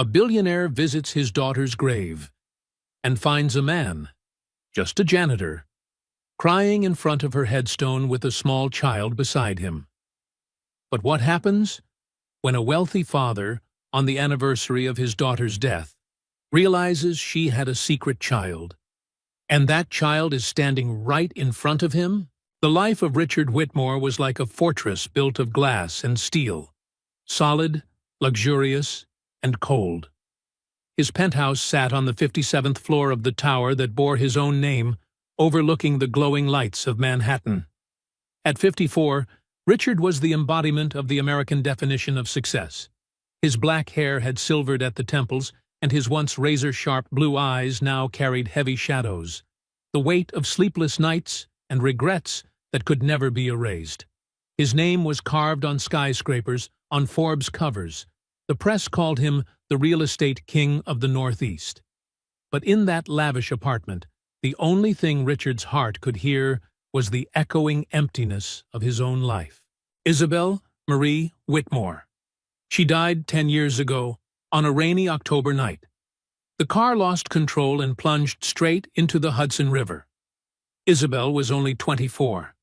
A billionaire visits his daughter's grave and finds a man, just a janitor, crying in front of her headstone with a small child beside him. But what happens when a wealthy father, on the anniversary of his daughter's death, realizes she had a secret child, and that child is standing right in front of him? The life of Richard Whitmore was like a fortress built of glass and steel, solid, luxurious, and cold. His penthouse sat on the 57th floor of the tower that bore his own name, overlooking the glowing lights of Manhattan. At 54, Richard was the embodiment of the American definition of success. His black hair had silvered at the temples, and his once razor-sharp blue eyes now carried heavy shadows, the weight of sleepless nights and regrets that could never be erased. His name was carved on skyscrapers, on Forbes covers. The press called him the real estate king of the Northeast. But in that lavish apartment, the only thing Richard's heart could hear was the echoing emptiness of his own life. Isabel Marie Whitmore. She died 10 years ago, on a rainy October night. The car lost control and plunged straight into the Hudson River. Isabel was only 24.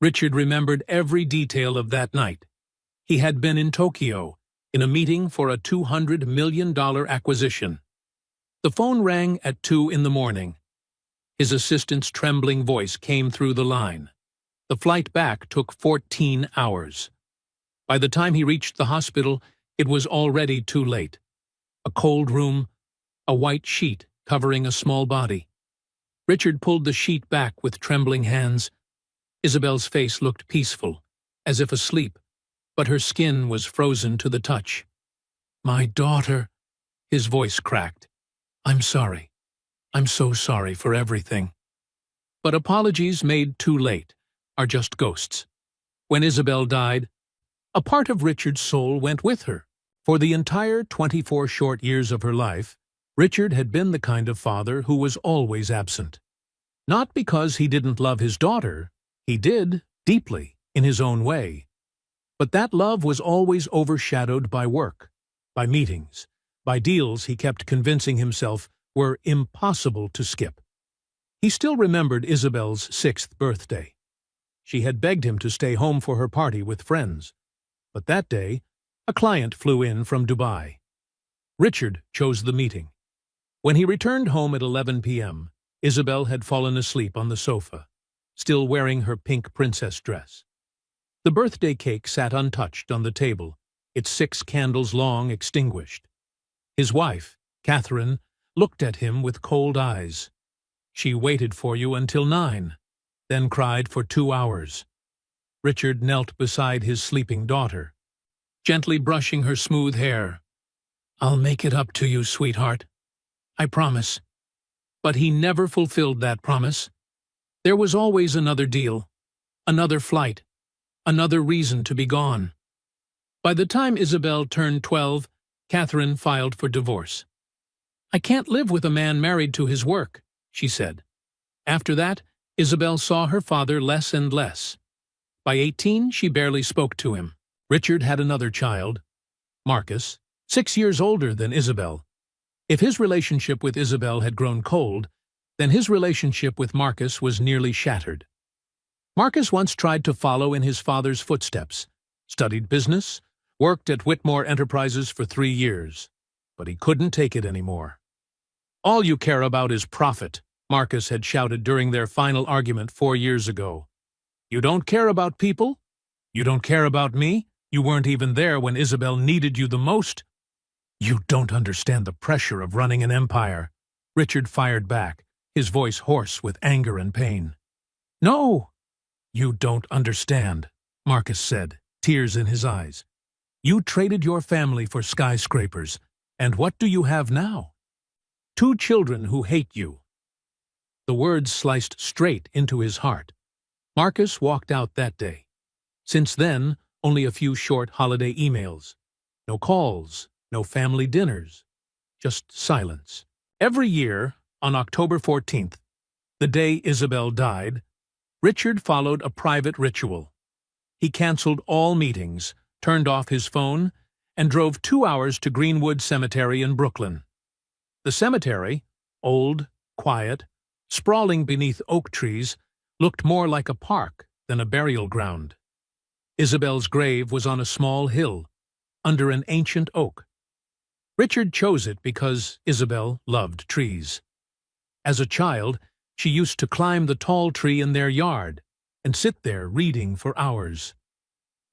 Richard remembered every detail of that night. He had been in Tokyo, in a meeting for a $200 million acquisition. The phone rang at 2 in the morning. His assistant's trembling voice came through the line. The flight back took 14 hours. By the time he reached the hospital, it was already too late. A cold room, a white sheet covering a small body. Richard pulled the sheet back with trembling hands. Isabel's face looked peaceful, as if asleep, but her skin was frozen to the touch. "My daughter," his voice cracked. "I'm sorry. I'm so sorry for everything." But apologies made too late are just ghosts. When Isabel died, a part of Richard's soul went with her. For the entire 24 short years of her life, Richard had been the kind of father who was always absent. Not because he didn't love his daughter, he did, deeply, in his own way. But that love was always overshadowed by work, by meetings, by deals he kept convincing himself were impossible to skip. He still remembered Isabel's 6th birthday. She had begged him to stay home for her party with friends. But that day, a client flew in from Dubai. Richard chose the meeting. When he returned home at 11 p.m., Isabel had fallen asleep on the sofa, still wearing her pink princess dress. The birthday cake sat untouched on the table, its 6 candles long extinguished. His wife, Catherine, looked at him with cold eyes. She waited for you until 9, then cried for 2 hours. Richard knelt beside his sleeping daughter, gently brushing her smooth hair. "I'll make it up to you, sweetheart. I promise." But he never fulfilled that promise. There was always another deal, another flight, another reason to be gone. By the time Isabel turned 12, Catherine filed for divorce. "I can't live with a man married to his work," she said. After that, Isabel saw her father less and less. By 18, she barely spoke to him. Richard had another child, Marcus, 6 years older than Isabel. If his relationship with Isabel had grown cold, then his relationship with Marcus was nearly shattered. Marcus once tried to follow in his father's footsteps, studied business, worked at Whitmore Enterprises for 3 years, but he couldn't take it anymore. "All you care about is profit," Marcus had shouted during their final argument 4 years ago. "You don't care about people? You don't care about me? You weren't even there when Isabel needed you the most." "You don't understand the pressure of running an empire," Richard fired back, his voice hoarse with anger and pain. "No!" "You don't understand," Marcus said, tears in his eyes. "You traded your family for skyscrapers, and what do you have now? 2 children who hate you." The words sliced straight into his heart. Marcus walked out that day. Since then, only a few short holiday emails. No calls, no family dinners, just silence. Every year, on October 14th, the day Isabel died, Richard followed a private ritual. He canceled all meetings, turned off his phone, and drove 2 hours to Greenwood Cemetery in Brooklyn. The cemetery, old, quiet, sprawling beneath oak trees, looked more like a park than a burial ground. Isabel's grave was on a small hill, under an ancient oak. Richard chose it because Isabel loved trees. As a child, she used to climb the tall tree in their yard and sit there reading for hours.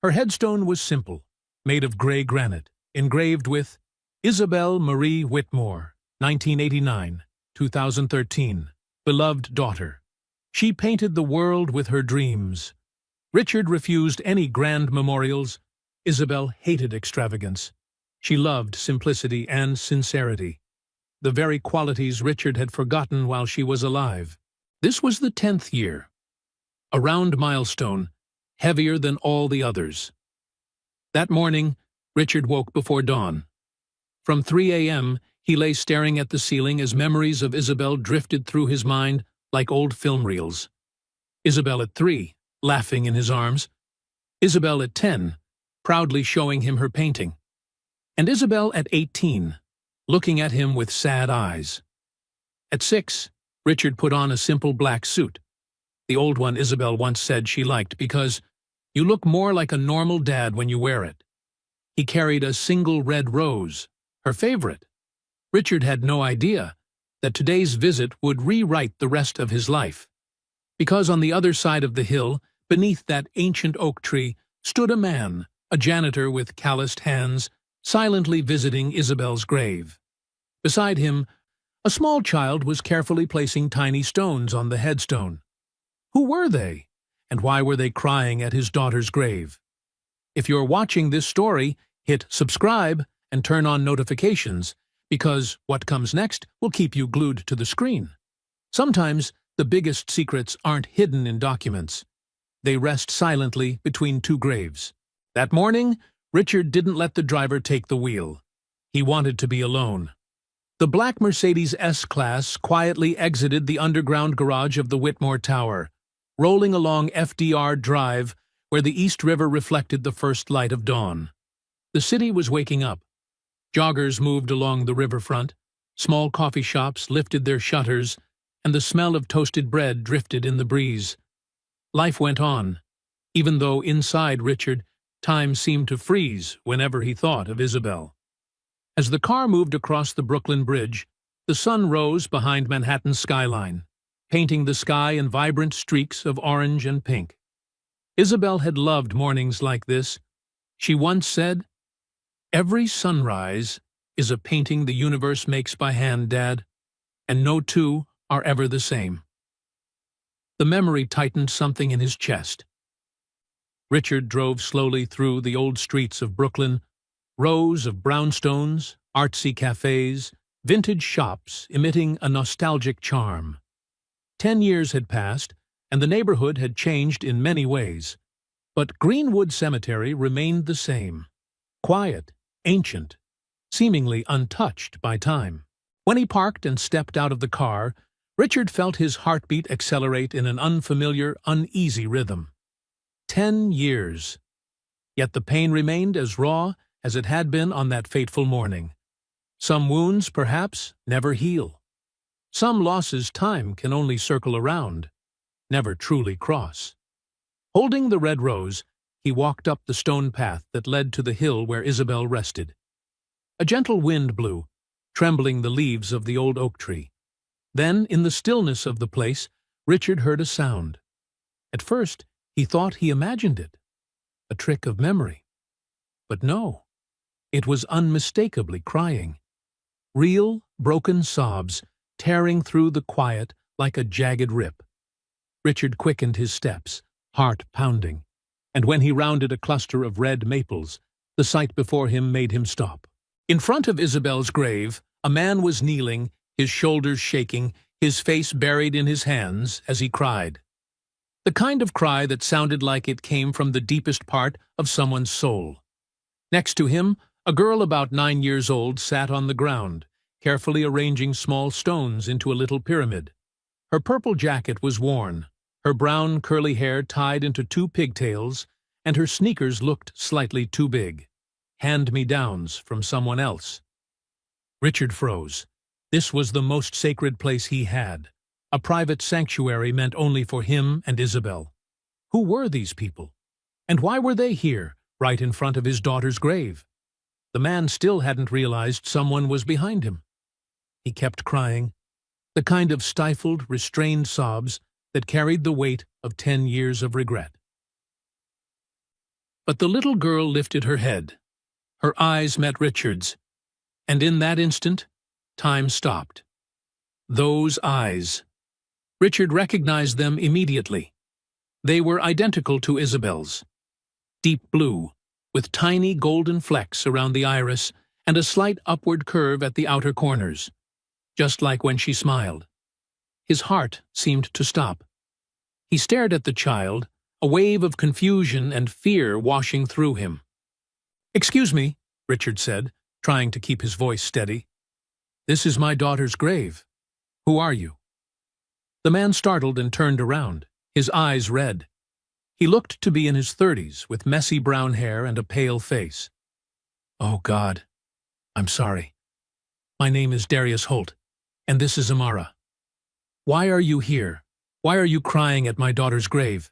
Her headstone was simple, made of gray granite, engraved with Isabel Marie Whitmore, 1989, 2013, beloved daughter. She painted the world with her dreams. Richard refused any grand memorials. Isabel hated extravagance. She loved simplicity and sincerity, the very qualities Richard had forgotten while she was alive. This was the 10th year, a round milestone, heavier than all the others. That morning, Richard woke before dawn. From 3 a.m., he lay staring at the ceiling as memories of Isabel drifted through his mind like old film reels. Isabel at 3, laughing in his arms. Isabel at 10, proudly showing him her painting. And Isabel at 18, looking at him with sad eyes. At 6, Richard put on a simple black suit, the old one Isabel once said she liked because you look more like a normal dad when you wear it. He carried a single red rose, her favorite. Richard had no idea that today's visit would rewrite the rest of his life, because on the other side of the hill, beneath that ancient oak tree, stood a man, a janitor with calloused hands, silently visiting Isabel's grave. Beside him, a small child was carefully placing tiny stones on the headstone. Who were they, and why were they crying at his daughter's grave? If you're watching this story, hit subscribe and turn on notifications, because what comes next will keep you glued to the screen. Sometimes the biggest secrets aren't hidden in documents. They rest silently between two graves. That morning, Richard didn't let the driver take the wheel. He wanted to be alone. The black Mercedes S-Class quietly exited the underground garage of the Whitmore Tower, rolling along FDR Drive where the East River reflected the first light of dawn. The city was waking up. Joggers moved along the riverfront, small coffee shops lifted their shutters, and the smell of toasted bread drifted in the breeze. Life went on, even though inside Richard, time seemed to freeze whenever he thought of Isabel. As the car moved across the Brooklyn Bridge, the sun rose behind Manhattan's skyline, painting the sky in vibrant streaks of orange and pink. Isabel had loved mornings like this. She once said, "Every sunrise is a painting the universe makes by hand, Dad, and no two are ever the same." The memory tightened something in his chest. Richard drove slowly through the old streets of Brooklyn, rows of brownstones, artsy cafes, vintage shops emitting a nostalgic charm. 10 years had passed, and the neighborhood had changed in many ways. But Greenwood Cemetery remained the same, quiet, ancient, seemingly untouched by time. When he parked and stepped out of the car, Richard felt his heartbeat accelerate in an unfamiliar, uneasy rhythm. 10 years. Yet the pain remained as raw as it had been on that fateful morning. Some wounds, perhaps, never heal. Some losses time can only circle around, never truly cross. Holding the red rose, he walked up the stone path that led to the hill where Isabel rested. A gentle wind blew, trembling the leaves of the old oak tree. Then, in the stillness of the place, Richard heard a sound. At first, he thought he imagined it, a trick of memory. But no, it was unmistakably crying. Real, broken sobs, tearing through the quiet like a jagged rip. Richard quickened his steps, heart pounding, and when he rounded a cluster of red maples, the sight before him made him stop. In front of Isabel's grave, a man was kneeling, his shoulders shaking, his face buried in his hands as he cried. The kind of cry that sounded like it came from the deepest part of someone's soul. Next to him, a girl about 9 years old sat on the ground, carefully arranging small stones into a little pyramid. Her purple jacket was worn, her brown curly hair tied into 2 pigtails, and her sneakers looked slightly too big. hand-me-downs from someone else. Richard froze. This was the most sacred place he had, a private sanctuary meant only for him and Isabel. Who were these people? And why were they here, right in front of his daughter's grave? The man still hadn't realized someone was behind him. He kept crying, the kind of stifled, restrained sobs that carried the weight of 10 years of regret. But the little girl lifted her head. Her eyes met Richard's, and in that instant, time stopped. Those eyes. Richard recognized them immediately. They were identical to Isabel's. Deep blue, with tiny golden flecks around the iris and a slight upward curve at the outer corners, just like when she smiled. His heart seemed to stop. He stared at the child, a wave of confusion and fear washing through him. "Excuse me," Richard said, trying to keep his voice steady. "This is my daughter's grave. Who are you?" The man startled and turned around, his eyes red. He looked to be in his 30s, with messy brown hair and a pale face. "Oh, God. I'm sorry. My name is Darius Holt, and this is Amara. Why are you here? Why are you crying at my daughter's grave?"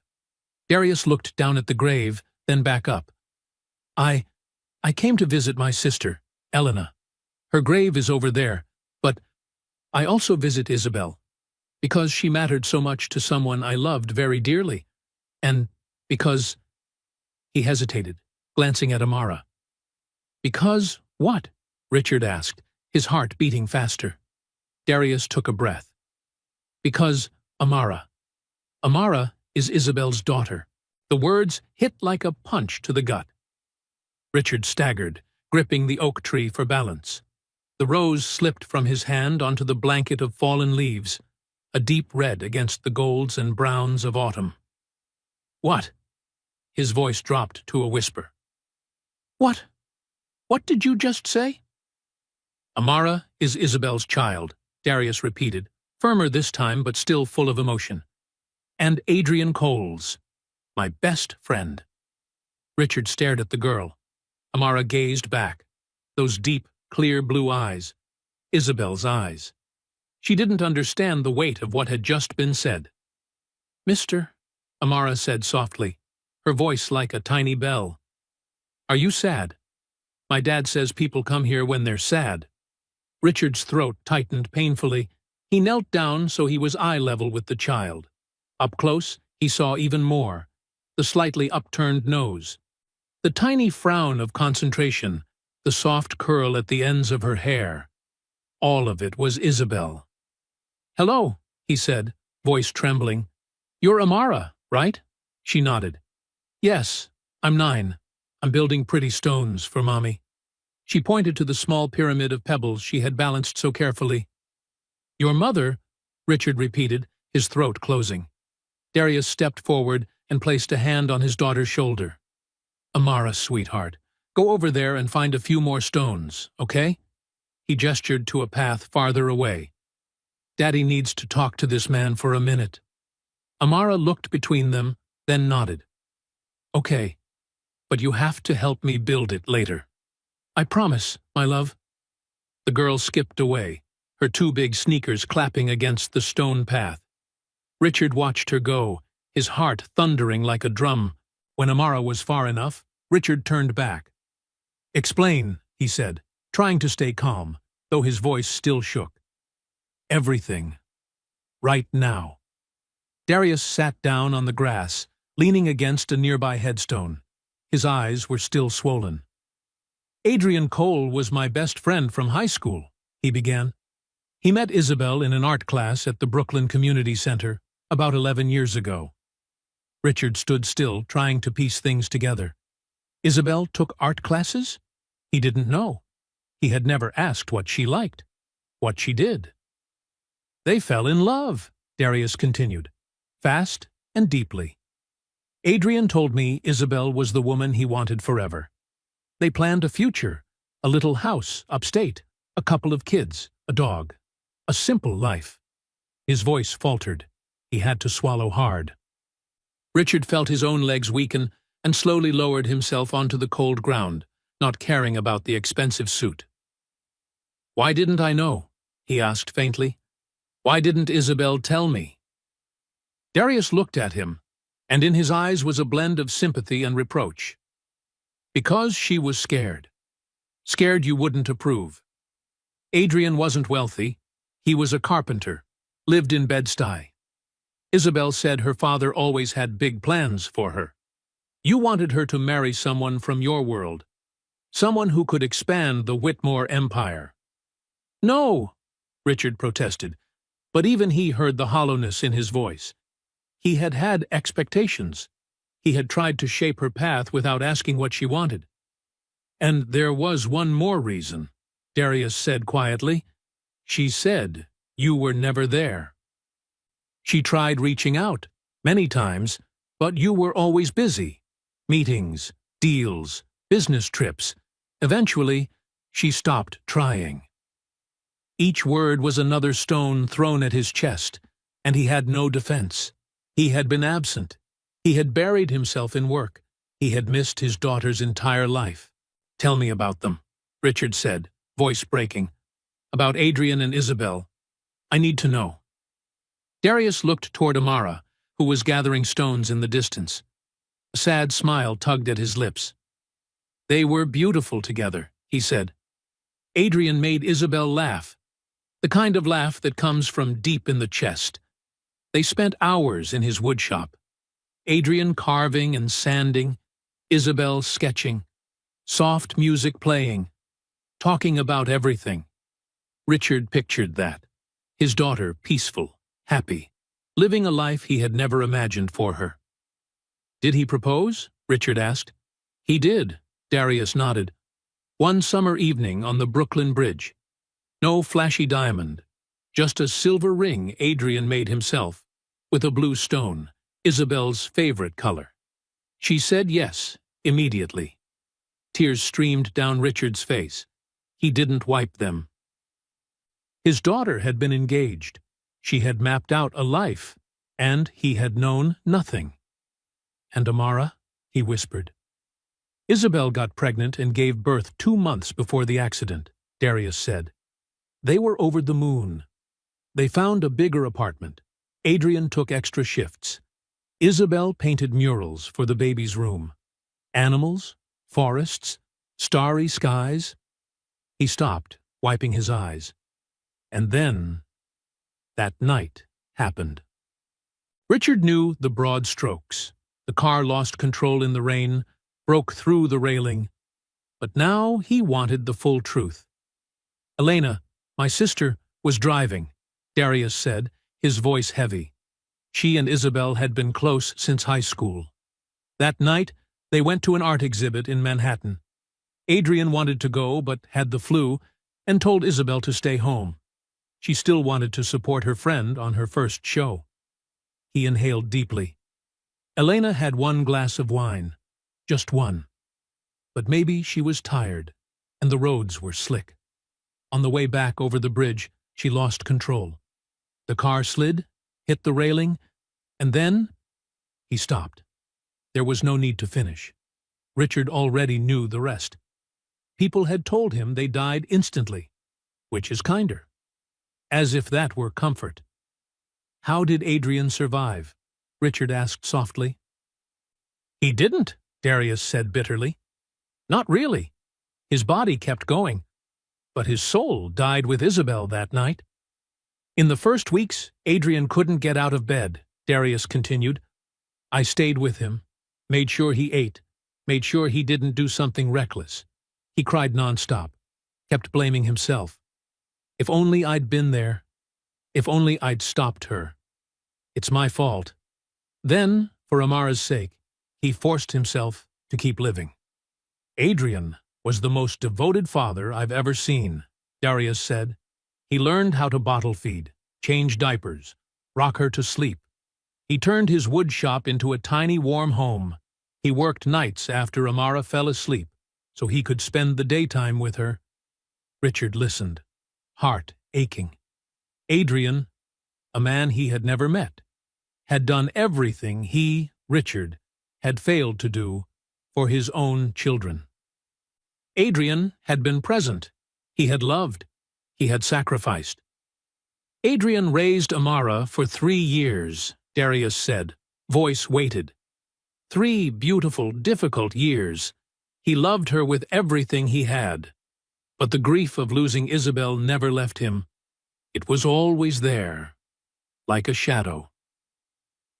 Darius looked down at the grave, then back up. I came to visit my sister, Elena. Her grave is over there, but I also visit Isabel, because she mattered so much to someone I loved very dearly, and because—" He hesitated, glancing at Amara. "Because what?" Richard asked, his heart beating faster. Darius took a breath. "Because Amara. Amara is Isabel's daughter." The words hit like a punch to the gut. Richard staggered, gripping the oak tree for balance. The rose slipped from his hand onto the blanket of fallen leaves, a deep red against the golds and browns of autumn. "What?" His voice dropped to a whisper. "What? What did you just say?" "Amara is Isabel's child," Darius repeated, firmer this time but still full of emotion. "And Adrian Cole's, my best friend." Richard stared at the girl. Amara gazed back, those deep, clear blue eyes, Isabel's eyes. She didn't understand the weight of what had just been said. "Mister," Amara said softly, her voice like a tiny bell. "Are you sad? My dad says people come here when they're sad." Richard's throat tightened painfully. He knelt down so he was eye level with the child. Up close, he saw even more, the slightly upturned nose, the tiny frown of concentration, the soft curl at the ends of her hair. All of it was Isabel. "Hello," he said, voice trembling. "You're Amara, right?" She nodded. "Yes, I'm 9. I'm building pretty stones for Mommy." She pointed to the small pyramid of pebbles she had balanced so carefully. "Your mother," Richard repeated, his throat closing. Darius stepped forward and placed a hand on his daughter's shoulder. "Amara, sweetheart, go over there and find a few more stones, okay?" He gestured to a path farther away. "Daddy needs to talk to this man for a minute." Amara looked between them, then nodded. "Okay, but you have to help me build it later." "I promise, my love." The girl skipped away, her 2 big sneakers clapping against the stone path. Richard watched her go, his heart thundering like a drum. When Amara was far enough, Richard turned back. "Explain," he said, trying to stay calm, though his voice still shook. "Everything. Right now." Darius sat down on the grass, leaning against a nearby headstone. His eyes were still swollen. "Adrian Cole was my best friend from high school," he began. "He met Isabel in an art class at the Brooklyn Community Center about 11 years ago." Richard stood still, trying to piece things together. Isabel took art classes? He didn't know. He had never asked what she liked, what she did. "They fell in love," Darius continued, fast and deeply. "Adrian told me Isabel was the woman he wanted forever. They planned a future, a little house upstate, a couple of kids, a dog, a simple life." His voice faltered. He had to swallow hard. Richard felt his own legs weaken and slowly lowered himself onto the cold ground, not caring about the expensive suit. "Why didn't I know?" he asked faintly. "Why didn't Isabel tell me?" Darius looked at him, and in his eyes was a blend of sympathy and reproach. Because she was scared. Scared you wouldn't approve. Adrian wasn't wealthy. He was a carpenter, lived in Bed-Stuy. Isabel said her father always had big plans for her. You wanted her to marry someone from your world, someone who could expand the Whitmore empire. "No," Richard protested, but even he heard the hollowness in his voice. He had had expectations. He had tried to shape her path without asking what she wanted. "And there was one more reason," Darius said quietly. "She said you were never there. She tried reaching out, many times, but you were always busy. Meetings, deals, business trips. Eventually, she stopped trying." Each word was another stone thrown at his chest, and he had no defense. He had been absent. He had buried himself in work. He had missed his daughter's entire life. "Tell me about them," Richard said, voice breaking. "About Adrian and Isabel. I need to know." Darius looked toward Amara, who was gathering stones in the distance. A sad smile tugged at his lips. "They were beautiful together," he said. "Adrian made Isabel laugh, the kind of laugh that comes from deep in the chest. They spent hours in his woodshop. Adrian carving and sanding, Isabel sketching, soft music playing, talking about everything." Richard pictured that. His daughter peaceful, happy, living a life he had never imagined for her. "Did he propose?" Richard asked. "He did," Darius nodded. "One summer evening on the Brooklyn Bridge. No flashy diamond, just a silver ring Adrian made himself, with a blue stone, Isabel's favorite color. She said yes, immediately." Tears streamed down Richard's face. He didn't wipe them. His daughter had been engaged. She had mapped out a life, and he had known nothing. "And Amara?" he whispered. "Isabel got pregnant and gave birth 2 months before the accident," Darius said. "They were over the moon. They found a bigger apartment. Adrian took extra shifts. Isabel painted murals for the baby's room. Animals, forests, starry skies." He stopped, wiping his eyes. "And then, that night happened." Richard knew the broad strokes. The car lost control in the rain, broke through the railing. But now he wanted the full truth. "Elena, my sister, was driving," Darius said, his voice heavy. She and Isabel had been close since high school. That night, they went to an art exhibit in Manhattan. Adrian wanted to go but had the flu and told Isabel to stay home. She still wanted to support her friend on her first show. He inhaled deeply. Elena had 1 glass of wine, just one. But maybe she was tired, and the roads were slick. On the way back over the bridge, she lost control. The car slid, hit the railing, and then he stopped. There was no need to finish. Richard already knew the rest. People had told him they died instantly, which is kinder. As if that were comfort. "How did Adrian survive?" Richard asked softly. "He didn't," Darius said bitterly. "Not really. His body kept going, but his soul died with Isabel that night." "In the first weeks, Adrian couldn't get out of bed," Darius continued. "I stayed with him, made sure he ate, made sure he didn't do something reckless. He cried nonstop, kept blaming himself. If only I'd been there. If only I'd stopped her. It's my fault." Then, for Amara's sake, he forced himself to keep living. "Adrian was the most devoted father I've ever seen," Darius said. "He learned how to bottle feed, change diapers, rock her to sleep. He turned his wood shop into a tiny warm home. He worked nights after Amara fell asleep, so he could spend the daytime with her." Richard listened, heart aching. Adrian, a man he had never met, had done everything he, Richard, had failed to do for his own children. Adrian had been present. He had loved. He had sacrificed. Adrian raised Amara for 3 years, Darius said, voice weighted. 3 beautiful, difficult years. He loved her with everything he had. But the grief of losing Isabel never left him. It was always there, like a shadow.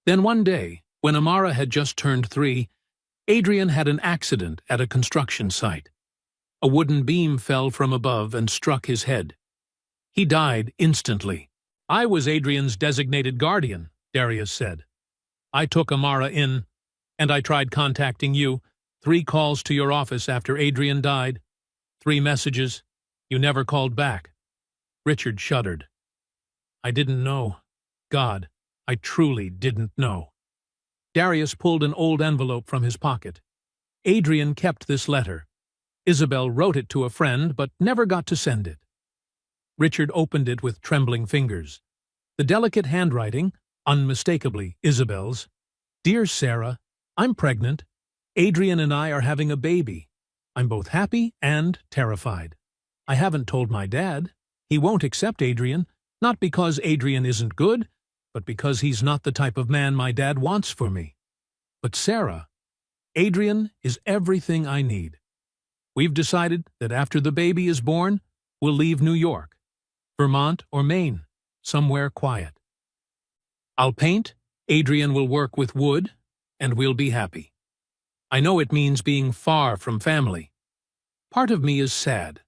Then one day, when Amara had just turned 3, Adrian had an accident at a construction site. A wooden beam fell from above and struck his head. He died instantly. I was Adrian's designated guardian, Darius said. I took Amara in, and I tried contacting you. 3 calls to your office after Adrian died. 3 messages. You never called back. Richard shuddered. I didn't know. God, I truly didn't know. Darius pulled an old envelope from his pocket. Adrian kept this letter. Isabel wrote it to a friend, but never got to send it. Richard opened it with trembling fingers. The delicate handwriting, unmistakably Isabel's. Dear Sarah, I'm pregnant. Adrian and I are having a baby. I'm both happy and terrified. I haven't told my dad. He won't accept Adrian, not because Adrian isn't good, but because he's not the type of man my dad wants for me. But Sarah, Adrian is everything I need. We've decided that after the baby is born, we'll leave New York, Vermont or Maine, somewhere quiet. I'll paint, Adrian will work with wood, and we'll be happy. I know it means being far from family. Part of me is sad.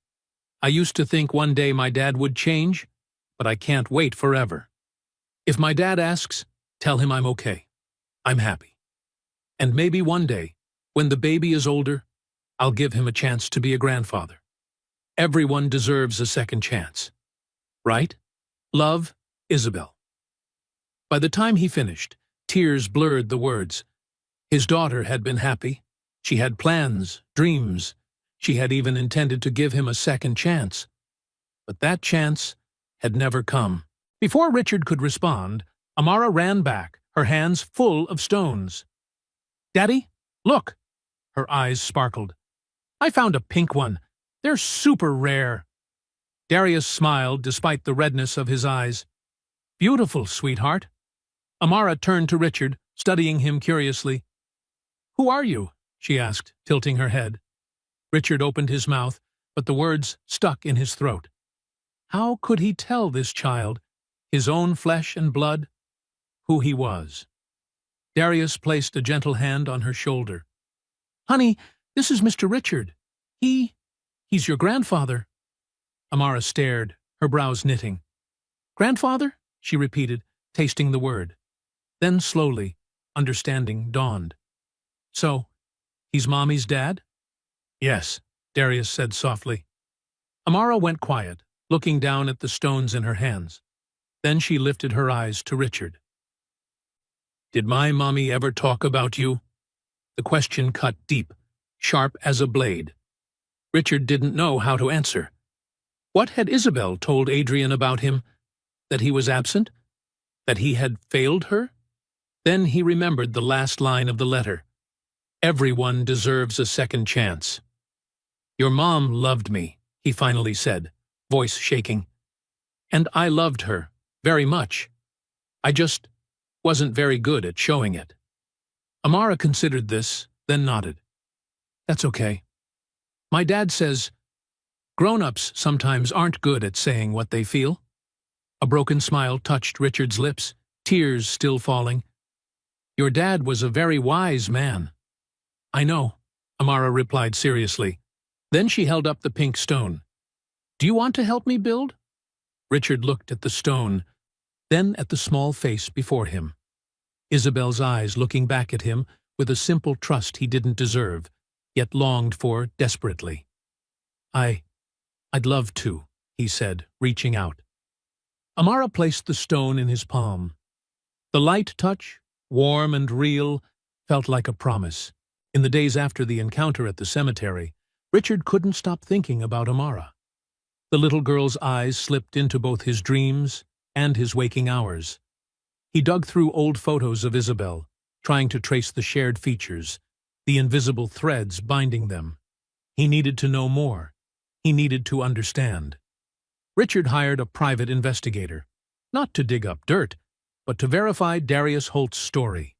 I used to think one day my dad would change, but I can't wait forever. If my dad asks, tell him I'm okay. I'm happy. And maybe one day, when the baby is older, I'll give him a chance to be a grandfather. Everyone deserves a second chance. Right? Love, Isabel. By the time he finished, tears blurred the words. His daughter had been happy. She had plans, dreams. She had even intended to give him a second chance. But that chance had never come. Before Richard could respond, Amara ran back, her hands full of stones. Daddy, look! Her eyes sparkled. I found a pink one. They're super rare. Darius smiled despite the redness of his eyes. Beautiful, sweetheart. Amara turned to Richard, studying him curiously. Who are you? She asked, tilting her head. Richard opened his mouth, but the words stuck in his throat. How could he tell this child, his own flesh and blood, who he was? Darius placed a gentle hand on her shoulder. Honey, this is Mr. Richard. He's your grandfather. Amara stared, her brows knitting. Grandfather? She repeated, tasting the word. Then slowly, understanding dawned. So, he's Mommy's dad? Yes, Darius said softly. Amara went quiet, looking down at the stones in her hands. Then she lifted her eyes to Richard. Did my mommy ever talk about you? The question cut deep, sharp as a blade. Richard didn't know how to answer. What had Isabel told Adrian about him? That he was absent? That he had failed her? Then he remembered the last line of the letter. Everyone deserves a second chance. Your mom loved me, he finally said, voice shaking. And I loved her, very much. I just wasn't very good at showing it. Amara considered this, then nodded. That's okay. My dad says, grown-ups sometimes aren't good at saying what they feel. A broken smile touched Richard's lips, tears still falling. Your dad was a very wise man. I know, Amara replied seriously. Then she held up the pink stone. Do you want to help me build? Richard looked at the stone, then at the small face before him. Isabel's eyes looking back at him with a simple trust he didn't deserve, yet longed for desperately. I'd love to, he said, reaching out. Amara placed the stone in his palm. The light touch, warm and real, felt like a promise. In the days after the encounter at the cemetery, Richard couldn't stop thinking about Amara. The little girl's eyes slipped into both his dreams and his waking hours. He dug through old photos of Isabel, trying to trace the shared features, the invisible threads binding them. He needed to know more. He needed to understand. Richard hired a private investigator, not to dig up dirt, but to verify Darius Holt's story.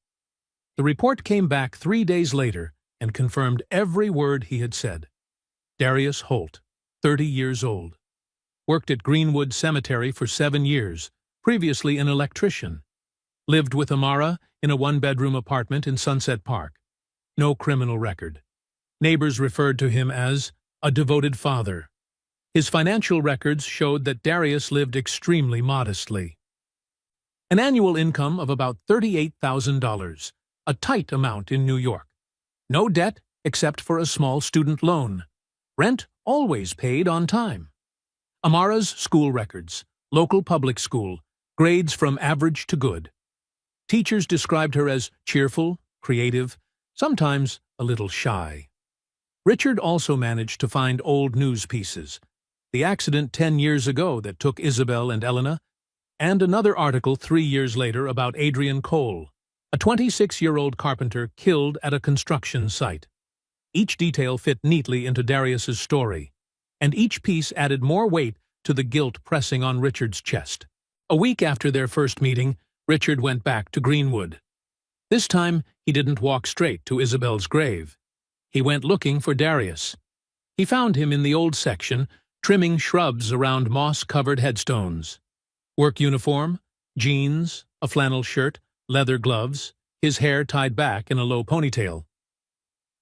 The report came back 3 days later and confirmed every word he had said. Darius Holt, 30 years old, worked at Greenwood Cemetery for 7 years, previously an electrician. Lived with Amara in a one-bedroom apartment in Sunset Park. No criminal record. Neighbors referred to him as a devoted father. His financial records showed that Darius lived extremely modestly. An annual income of about $38,000, a tight amount in New York. No debt except for a small student loan. Rent always paid on time. Amara's school records, local public school, grades from average to good. Teachers described her as cheerful, creative, sometimes a little shy. Richard also managed to find old news pieces. The accident 10 years ago that took Isabel and Elena, and another article 3 years later about Adrian Cole, a 26-year-old carpenter killed at a construction site. Each detail fit neatly into Darius's story, and each piece added more weight to the guilt pressing on Richard's chest. A week after their first meeting, Richard went back to Greenwood. This time, he didn't walk straight to Isabel's grave. He went looking for Darius. He found him in the old section, trimming shrubs around moss-covered headstones. Work uniform, jeans, a flannel shirt, leather gloves, his hair tied back in a low ponytail.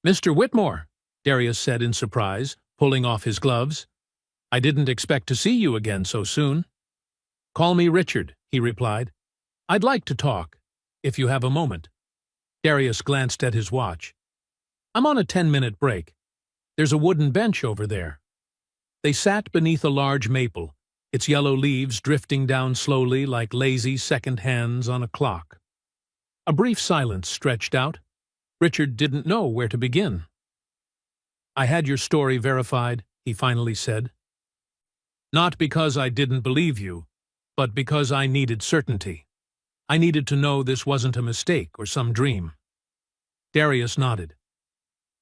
"Mr. Whitmore," Darius said in surprise, pulling off his gloves. "I didn't expect to see you again so soon." "Call me Richard," he replied. "I'd like to talk, if you have a moment." Darius glanced at his watch. "I'm on a 10-minute break. There's a wooden bench over there." They sat beneath a large maple, its yellow leaves drifting down slowly like lazy second hands on a clock. A brief silence stretched out. Richard didn't know where to begin. "I had your story verified," he finally said. "Not because I didn't believe you, but because I needed certainty. I needed to know this wasn't a mistake or some dream." Darius nodded.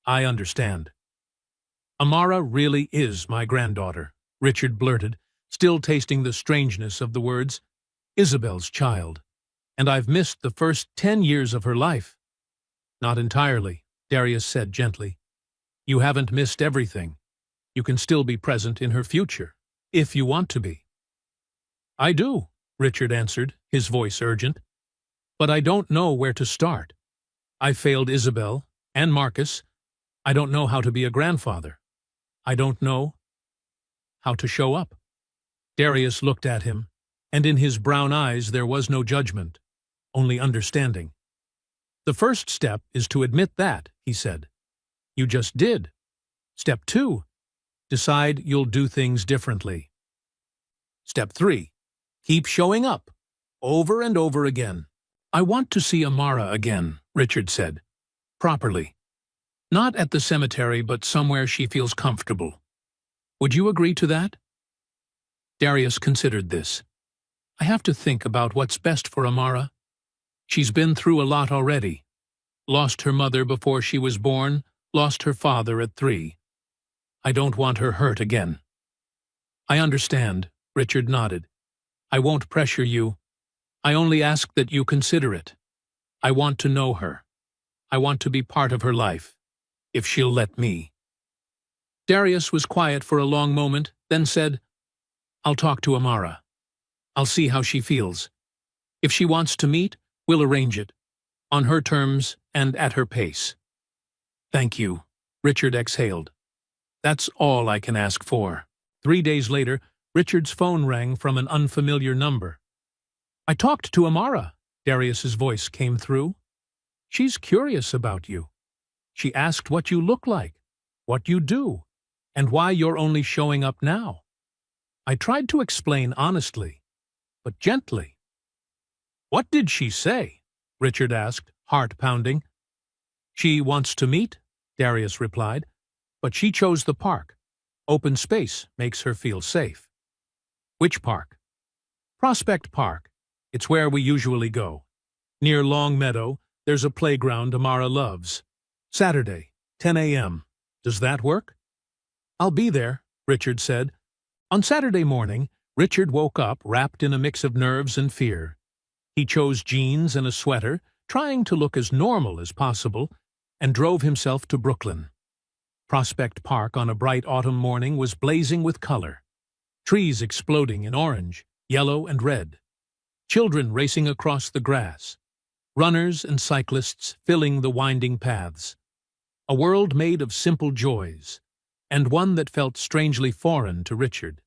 "I understand." "Amara really is my granddaughter," Richard blurted, still tasting the strangeness of the words. "Isabel's child. And I've missed the first 10 years of her life." "Not entirely," Darius said gently. "You haven't missed everything. You can still be present in her future, if you want to be." "I do," Richard answered, his voice urgent. "But I don't know where to start. I failed Isabel and Marcus. I don't know how to be a grandfather. I don't know how to show up." Darius looked at him, and in his brown eyes there was no judgment, only understanding. "The first step is to admit that," he said. "You just did. Step 2, decide you'll do things differently. Step 3, keep showing up, over and over again." "I want to see Amara again," Richard said. "Properly. Not at the cemetery, but somewhere she feels comfortable. Would you agree to that?" Darius considered this. "I have to think about what's best for Amara. She's been through a lot already. Lost her mother before she was born, lost her father at 3. I don't want her hurt again." "I understand," Richard nodded. "I won't pressure you. I only ask that you consider it. I want to know her. I want to be part of her life, if she'll let me." Darius was quiet for a long moment, then said, "I'll talk to Amara. I'll see how she feels. If she wants to meet, we'll arrange it, on her terms and at her pace." "Thank you," Richard exhaled. "That's all I can ask for." 3 days later, Richard's phone rang from an unfamiliar number. "I talked to Amara," Darius's voice came through. "She's curious about you. She asked what you look like, what you do, and why you're only showing up now." I tried to explain honestly, but gently. "What did she say?" Richard asked, heart pounding. "She wants to meet," Darius replied, "but she chose the park. Open space makes her feel safe." "Which park?" "Prospect Park. It's where we usually go. Near Long Meadow, there's a playground Amara loves. Saturday, 10 a.m. Does that work?" I'll be there, Richard said. On Saturday morning, Richard woke up wrapped in a mix of nerves and fear. He chose jeans and a sweater, trying to look as normal as possible, and drove himself to Brooklyn. Prospect Park on a bright autumn morning was blazing with color. Trees exploding in orange, yellow, and red. Children racing across the grass. Runners and cyclists filling the winding paths. A world made of simple joys, and one that felt strangely foreign to Richard.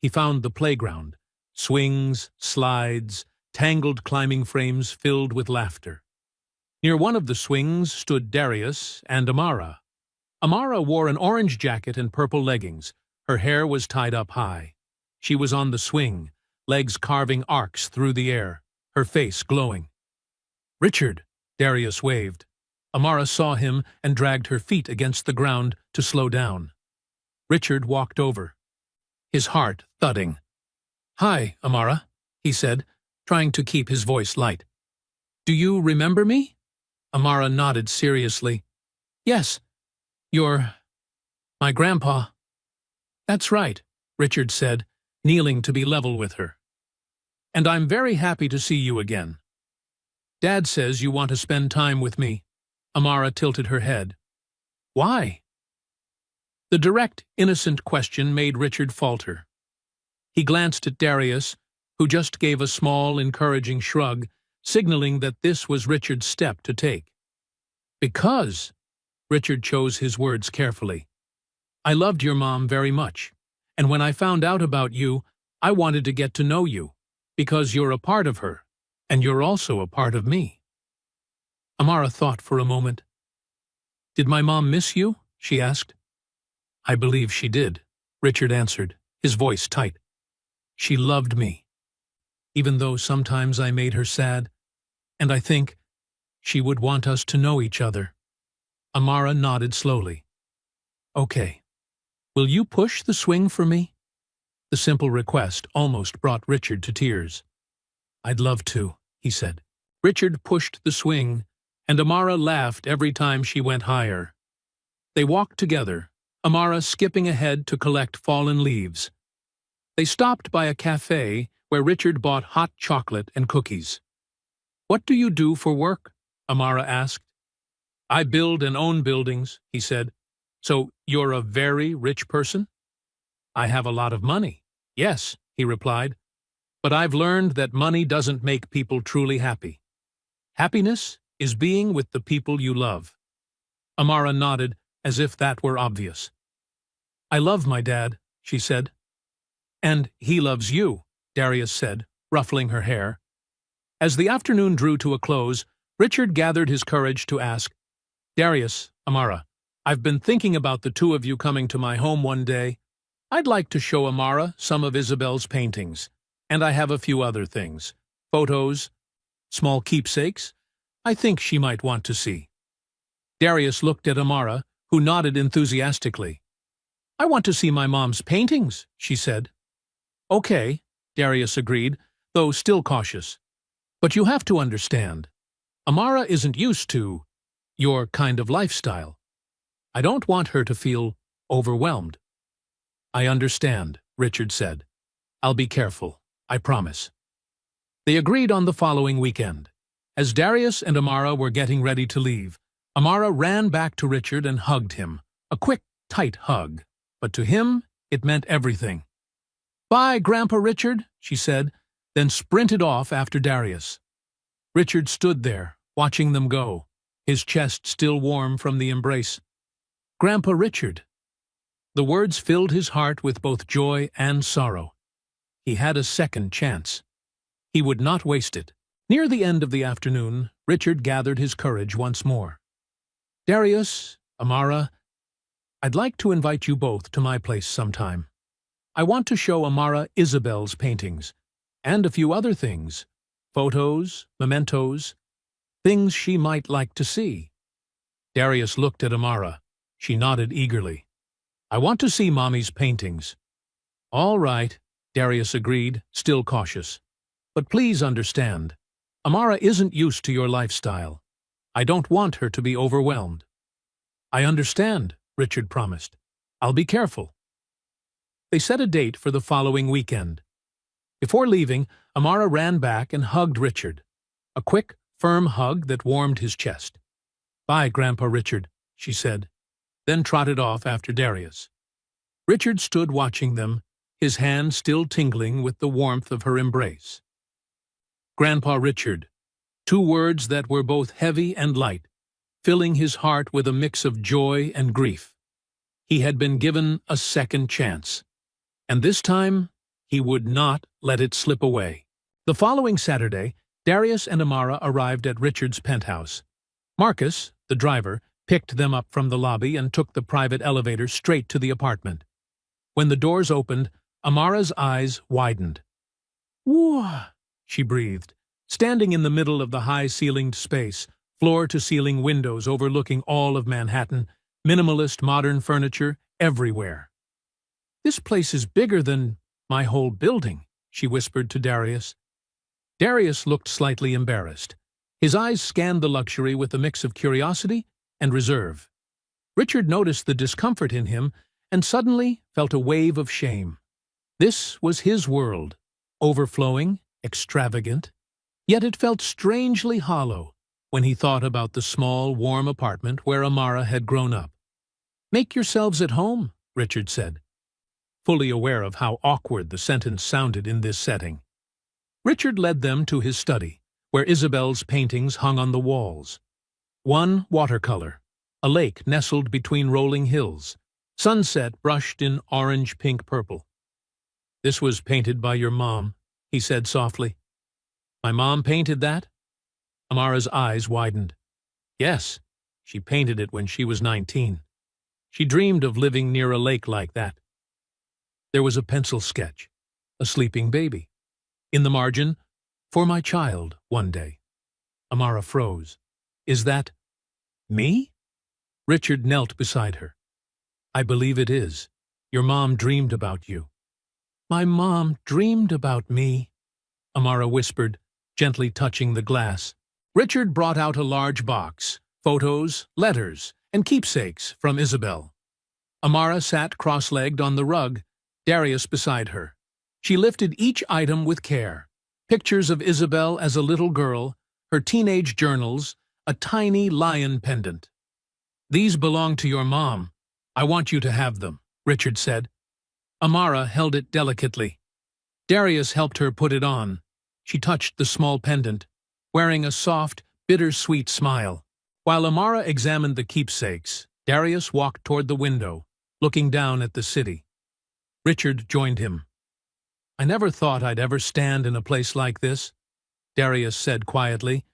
He found the playground, swings, slides, tangled climbing frames filled with laughter. Near one of the swings stood Darius and Amara. Amara wore an orange jacket and purple leggings. Her hair was tied up high. She was on the swing, legs carving arcs through the air, her face glowing. "Richard," Darius waved. Amara saw him and dragged her feet against the ground to slow down. Richard walked over, his heart thudding. "Hi, Amara," he said, trying to keep his voice light. "Do you remember me?" Amara nodded seriously. "Yes, you're my grandpa." "That's right," Richard said, kneeling to be level with her. "And I'm very happy to see you again. Dad says you want to spend time with me." Amara tilted her head. "Why?" The direct, innocent question made Richard falter. He glanced at Darius, who just gave a small, encouraging shrug, signaling that this was Richard's step to take. "Because," Richard chose his words carefully, "I loved your mom very much, and when I found out about you, I wanted to get to know you, because you're a part of her, and you're also a part of me." Amara thought for a moment. "Did my mom miss you?" she asked. "I believe she did," Richard answered, his voice tight. "She loved me, even though sometimes I made her sad, and I think she would want us to know each other." Amara nodded slowly. "Okay. Will you push the swing for me?" The simple request almost brought Richard to tears. "I'd love to," he said. Richard pushed the swing, and Amara laughed every time she went higher. They walked together, Amara skipping ahead to collect fallen leaves. They stopped by a cafe where Richard bought hot chocolate and cookies. "What do you do for work?" Amara asked. "I build and own buildings," he said. "So you're a very rich person?" "I have a lot of money." "Yes," he replied. "But I've learned that money doesn't make people truly happy. Happiness is being with the people you love." Amara nodded as if that were obvious. "I love my dad," she said. "And he loves you," Darius said, ruffling her hair. As the afternoon drew to a close, Richard gathered his courage to ask, "Darius, Amara, I've been thinking about the two of you coming to my home one day. I'd like to show Amara some of Isabel's paintings, and I have a few other things, photos, small keepsakes, I think she might want to see." Darius looked at Amara, who nodded enthusiastically. "I want to see my mom's paintings," she said. "Okay," Darius agreed, though still cautious. "But you have to understand, Amara isn't used to your kind of lifestyle. I don't want her to feel overwhelmed." "I understand," Richard said. "I'll be careful, I promise." They agreed on the following weekend. As Darius and Amara were getting ready to leave, Amara ran back to Richard and hugged him, a quick, tight hug. But to him, it meant everything. "Bye, Grandpa Richard," she said, then sprinted off after Darius. Richard stood there, watching them go, his chest still warm from the embrace. "Grandpa Richard." The words filled his heart with both joy and sorrow. He had a second chance. He would not waste it. Near the end of the afternoon, Richard gathered his courage once more. "Darius, Amara, I'd like to invite you both to my place sometime. I want to show Amara Isabel's paintings, and a few other things, photos, mementos, things she might like to see." Darius looked at Amara. She nodded eagerly. "I want to see Mommy's paintings." "All right," Darius agreed, still cautious. "But please understand, Amara isn't used to your lifestyle. I don't want her to be overwhelmed." "I understand," Richard promised. I'll be careful." They set a date for the following weekend. Before leaving, Amara ran back and hugged Richard. A quick, firm hug that warmed his chest. "Bye, Grandpa Richard," she said, then trotted off after Darius. Richard stood watching them, his hand still tingling with the warmth of her embrace. Grandpa Richard, two words that were both heavy and light, filling his heart with a mix of joy and grief. He had been given a second chance, and this time he would not let it slip away. The following Saturday, Darius and Amara arrived at Richard's penthouse. Marcus, the driver, picked them up from the lobby and took the private elevator straight to the apartment. When the doors opened, Amara's eyes widened. "Whoa," she breathed, standing in the middle of the high-ceilinged space, floor-to-ceiling windows overlooking all of Manhattan, minimalist modern furniture everywhere. "This place is bigger than my whole building," she whispered to Darius. Darius looked slightly embarrassed. His eyes scanned the luxury with a mix of curiosity and reserve. Richard noticed the discomfort in him and suddenly felt a wave of shame. This was his world, overflowing, extravagant, yet it felt strangely hollow when he thought about the small, warm apartment where Amara had grown up. "Make yourselves at home," Richard said, fully aware of how awkward the sentence sounded in this setting. Richard led them to his study, where Isabel's paintings hung on the walls. One watercolor, a lake nestled between rolling hills, sunset brushed in orange-pink-purple. "This was painted by your mom," he said softly. "My mom painted that?" Amara's eyes widened. "Yes, she painted it when she was 19. She dreamed of living near a lake like that." There was a pencil sketch, a sleeping baby. In the margin, "For my child, one day." Amara froze. "Is that me?" Richard knelt beside her. "I believe it is. Your mom dreamed about you." "My mom dreamed about me," Amara whispered, gently touching the glass. Richard brought out a large box, photos, letters, and keepsakes from Isabel. Amara sat cross-legged on the rug, Darius beside her. She lifted each item with care. Pictures of Isabel as a little girl, her teenage journals, a tiny lion pendant. "These belong to your mom. I want you to have them," Richard said. Amara held it delicately. Darius helped her put it on. She touched the small pendant, wearing a soft, bittersweet smile. While Amara examined the keepsakes, Darius walked toward the window, looking down at the city. Richard joined him. "I never thought I'd ever stand in a place like this," Darius said quietly,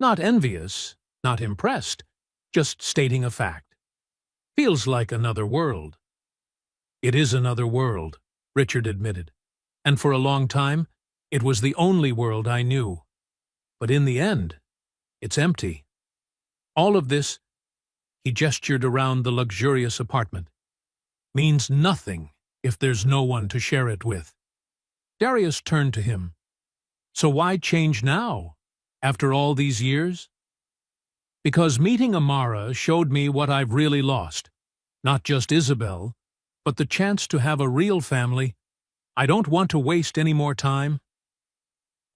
not envious, not impressed, just stating a fact. "Feels like another world." "It is another world," Richard admitted, "and for a long time, it was the only world I knew. But in the end, it's empty. All of this," he gestured around the luxurious apartment, "means nothing if there's no one to share it with." Darius turned to him. "So why change now, after all these years?" "Because meeting Amara showed me what I've really lost. Not just Isabel, but the chance to have a real family. I don't want to waste any more time."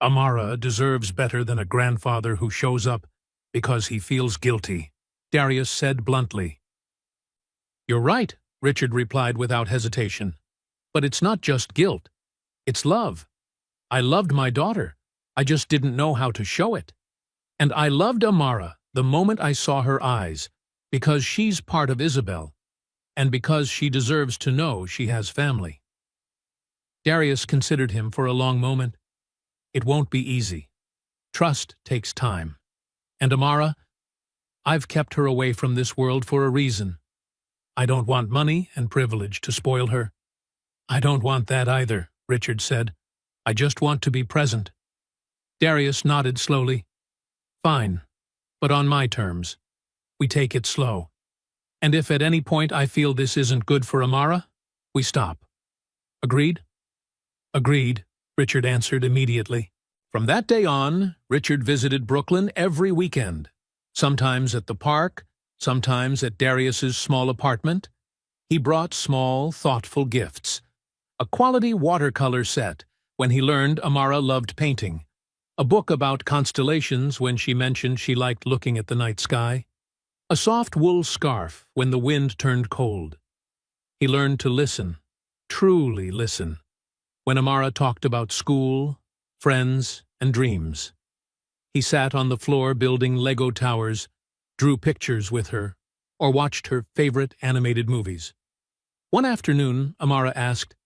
"Amara deserves better than a grandfather who shows up because he feels guilty," Darius said bluntly. "You're right," Richard replied without hesitation. "But it's not just guilt. It's love. I loved my daughter. I just didn't know how to show it. And I loved Amara the moment I saw her eyes, because she's part of Isabel, and because she deserves to know she has family." Darius considered him for a long moment. "It won't be easy. Trust takes time. And Amara, I've kept her away from this world for a reason. I don't want money and privilege to spoil her." "I don't want that either," Richard said. "I just want to be present." Darius nodded slowly. "Fine, but on my terms. We take it slow. And if at any point I feel this isn't good for Amara, we stop. Agreed?" "Agreed," Richard answered immediately. From that day on, Richard visited Brooklyn every weekend, sometimes at the park, sometimes at Darius's small apartment. He brought small, thoughtful gifts. A quality watercolor set when he learned Amara loved painting. A book about constellations when she mentioned she liked looking at the night sky. A soft wool scarf when the wind turned cold. He learned to listen, truly listen, when Amara talked about school, friends, and dreams. He sat on the floor building Lego towers, drew pictures with her, or watched her favorite animated movies. One afternoon, Amara asked,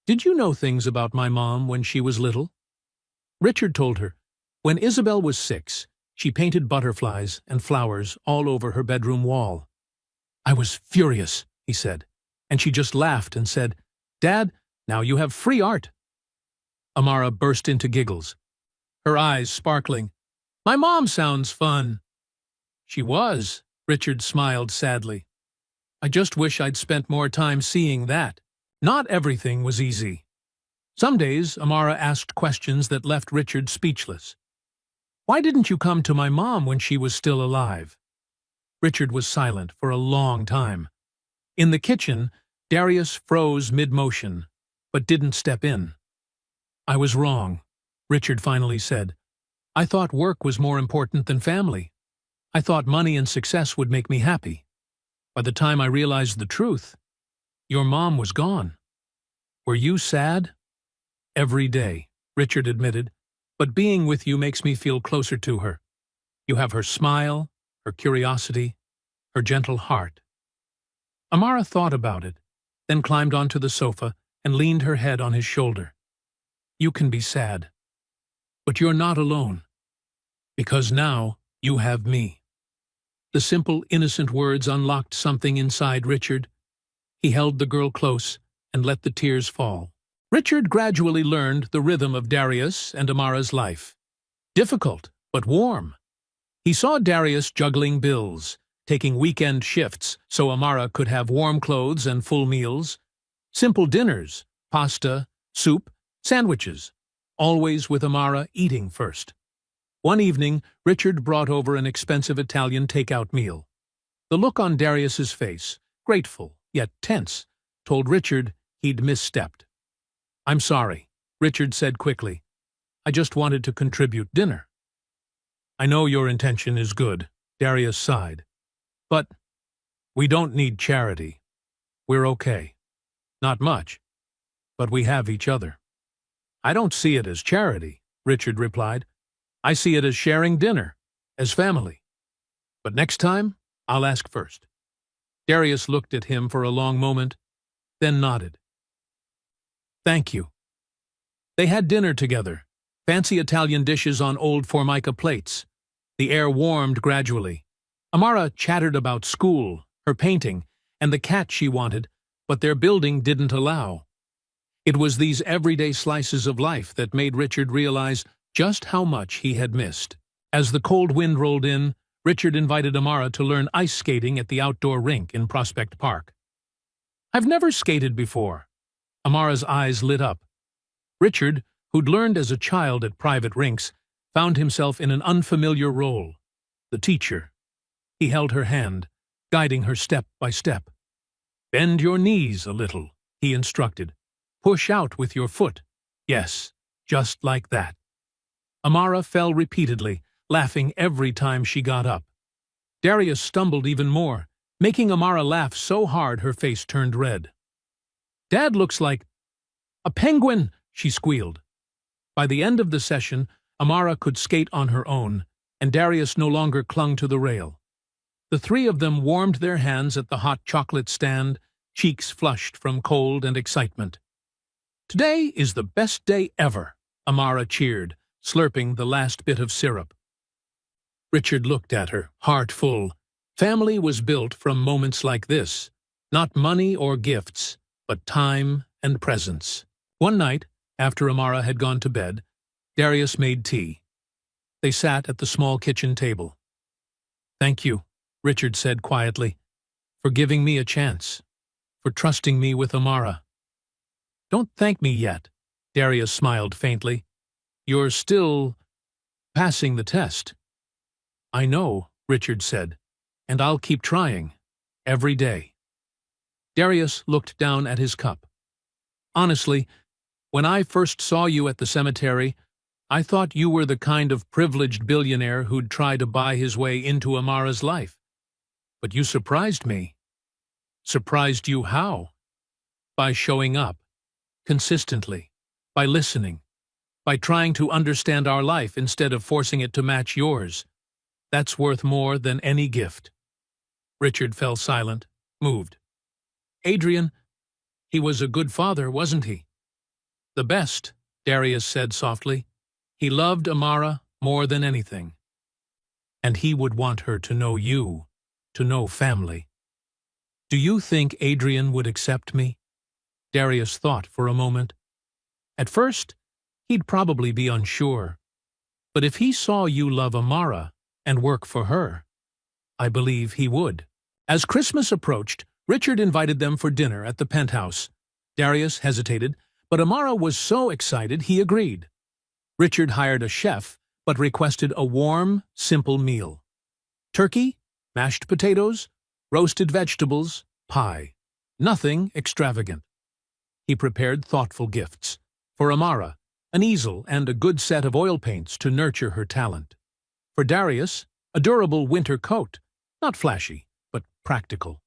"Did you know things about my mom when she was little?" Richard told her, when Isabel was 6, she painted butterflies and flowers all over her bedroom wall. "I was furious," he said, and she just laughed and said, "Dad, now you have free art." Amara burst into giggles, her eyes sparkling. "My mom sounds fun." "She was," Richard smiled sadly. "I just wish I'd spent more time seeing that." Not everything was easy. Some days, Amara asked questions that left Richard speechless. "Why didn't you come to my mom when she was still alive?" Richard was silent for a long time. In the kitchen, Darius froze mid-motion, but didn't step in. "I was wrong," Richard finally said. "I thought work was more important than family. I thought money and success would make me happy. By the time I realized the truth, your mom was gone." "Were you sad?" "Every day," Richard admitted, "but being with you makes me feel closer to her. You have her smile, her curiosity, her gentle heart." Amara thought about it, then climbed onto the sofa and leaned her head on his shoulder. "You can be sad, but you're not alone, because now you have me." The simple, innocent words unlocked something inside Richard. He held the girl close and let the tears fall. Richard gradually learned the rhythm of Darius and Amara's life. Difficult, but warm. He saw Darius juggling bills, taking weekend shifts so Amara could have warm clothes and full meals. Simple dinners, pasta, soup, sandwiches, always with Amara eating first. One evening, Richard brought over an expensive Italian takeout meal. The look on Darius's face, grateful yet tense, told Richard he'd misstepped. "I'm sorry," Richard said quickly. "I just wanted to contribute dinner." "I know your intention is good," Darius sighed. "But we don't need charity. We're okay. Not much, but we have each other." "I don't see it as charity," Richard replied. "I see it as sharing dinner, as family. But next time, I'll ask first." Darius looked at him for a long moment, then nodded. "Thank you." They had dinner together, fancy Italian dishes on old Formica plates. The air warmed gradually. Amara chattered about school, her painting, and the cat she wanted, but their building didn't allow. It was these everyday slices of life that made Richard realize just how much he had missed. As the cold wind rolled in, Richard invited Amara to learn ice skating at the outdoor rink in Prospect Park. "I've never skated before." Amara's eyes lit up. Richard, who'd learned as a child at private rinks, found himself in an unfamiliar role, the teacher. He held her hand, guiding her step by step. "Bend your knees a little," he instructed. "Push out with your foot. Yes, just like that." Amara fell repeatedly, laughing every time she got up. Darius stumbled even more, making Amara laugh so hard her face turned red. "Dad looks like a penguin," she squealed. By the end of the session, Amara could skate on her own, and Darius no longer clung to the rail. The three of them warmed their hands at the hot chocolate stand, cheeks flushed from cold and excitement. "Today is the best day ever," Amara cheered, slurping the last bit of syrup. Richard looked at her, heart full. Family was built from moments like this, not money or gifts, but time and presence. One night, after Amara had gone to bed, Darius made tea. They sat at the small kitchen table. "Thank you," Richard said quietly, "for giving me a chance, for trusting me with Amara." "Don't thank me yet," Darius smiled faintly. "You're still passing the test." "I know," Richard said, "and I'll keep trying, every day." Darius looked down at his cup. Honestly, when I first saw you at the cemetery, I thought you were the kind of privileged billionaire who'd try to buy his way into Amara's life. But you surprised me. Surprised you how? By showing up, consistently, by listening, by trying to understand our life instead of forcing it to match yours. That's worth more than any gift. Richard fell silent, moved. Adrian, he was a good father, wasn't he? The best, Darius said softly. He loved Amara more than anything. And he would want her to know you, to know family. Do you think Adrian would accept me? Darius thought for a moment. At first, he'd probably be unsure. But if he saw you love Amara and work for her, I believe he would. As Christmas approached, Richard invited them for dinner at the penthouse. Darius hesitated, but Amara was so excited he agreed. Richard hired a chef, but requested a warm, simple meal. Turkey, mashed potatoes, roasted vegetables, pie. Nothing extravagant. He prepared thoughtful gifts. For Amara, an easel and a good set of oil paints to nurture her talent. For Darius, a durable winter coat, not flashy, but practical.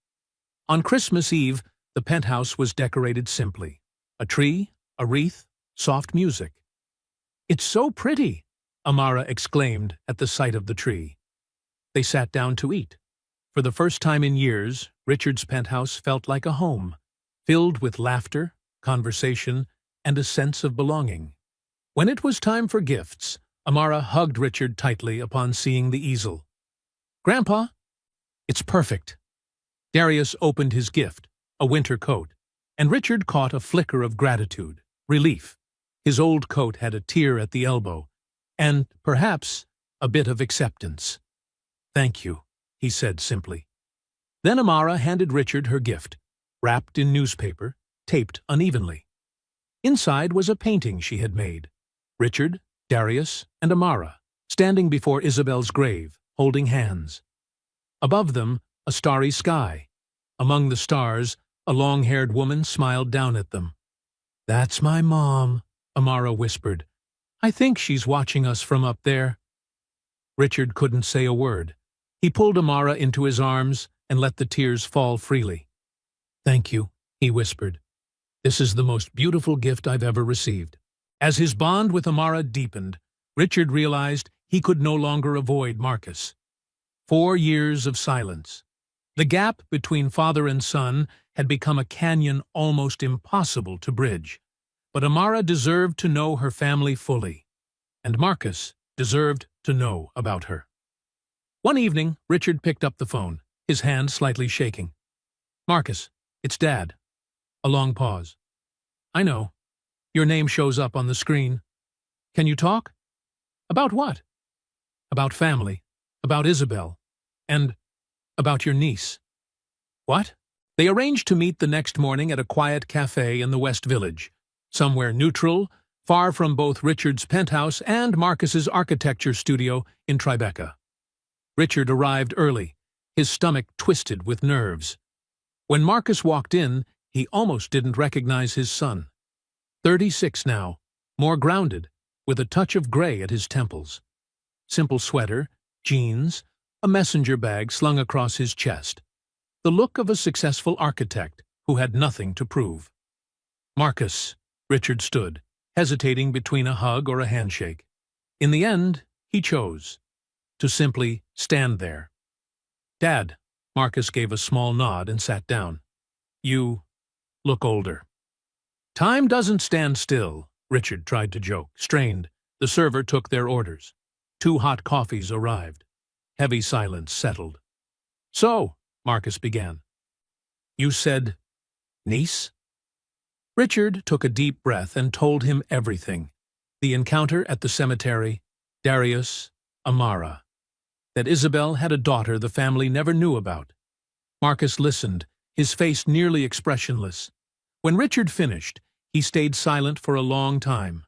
On Christmas Eve, the penthouse was decorated simply. A tree, a wreath, soft music. "It's so pretty," Amara exclaimed at the sight of the tree. They sat down to eat. For the first time in years, Richard's penthouse felt like a home, filled with laughter, conversation, and a sense of belonging. When it was time for gifts, Amara hugged Richard tightly upon seeing the easel. "Grandpa, it's perfect." Darius opened his gift, a winter coat, and Richard caught a flicker of gratitude, relief. His old coat had a tear at the elbow, and, perhaps, a bit of acceptance. "Thank you," he said simply. Then Amara handed Richard her gift, wrapped in newspaper, taped unevenly. Inside was a painting she had made. Richard, Darius, and Amara, standing before Isabel's grave, holding hands. Above them, a starry sky. Among the stars, a long-haired woman smiled down at them. "That's my mom," Amara whispered. "I think she's watching us from up there." Richard couldn't say a word. He pulled Amara into his arms and let the tears fall freely. "Thank you," he whispered. "This is the most beautiful gift I've ever received." As his bond with Amara deepened, Richard realized he could no longer avoid Marcus. 4 years of silence. The gap between father and son had become a canyon almost impossible to bridge. But Amara deserved to know her family fully, and Marcus deserved to know about her. One evening, Richard picked up the phone, his hand slightly shaking. "Marcus, it's Dad." A long pause. "I know. Your name shows up on the screen. Can you talk?" "About what?" "About family, about Isabel, and about your niece." "What?" They arranged to meet the next morning at a quiet cafe in the West Village, somewhere neutral, far from both Richard's penthouse and Marcus's architecture studio in Tribeca. Richard arrived early, his stomach twisted with nerves. When Marcus walked in, he almost didn't recognize his son. 36 now, more grounded, with a touch of gray at his temples. Simple sweater, jeans, a messenger bag slung across his chest. The look of a successful architect who had nothing to prove. "Marcus," Richard stood, hesitating between a hug or a handshake. In the end, he chose to simply stand there. "Dad," Marcus gave a small nod and sat down. "You look older." "Time doesn't stand still," Richard tried to joke. Strained, the server took their orders. 2 hot coffees arrived. Heavy silence settled. "So," Marcus began, "you said niece?" Richard took a deep breath and told him everything. The encounter at the cemetery, Darius, Amara. That Isabel had a daughter the family never knew about. Marcus listened, his face nearly expressionless. When Richard finished, he stayed silent for a long time.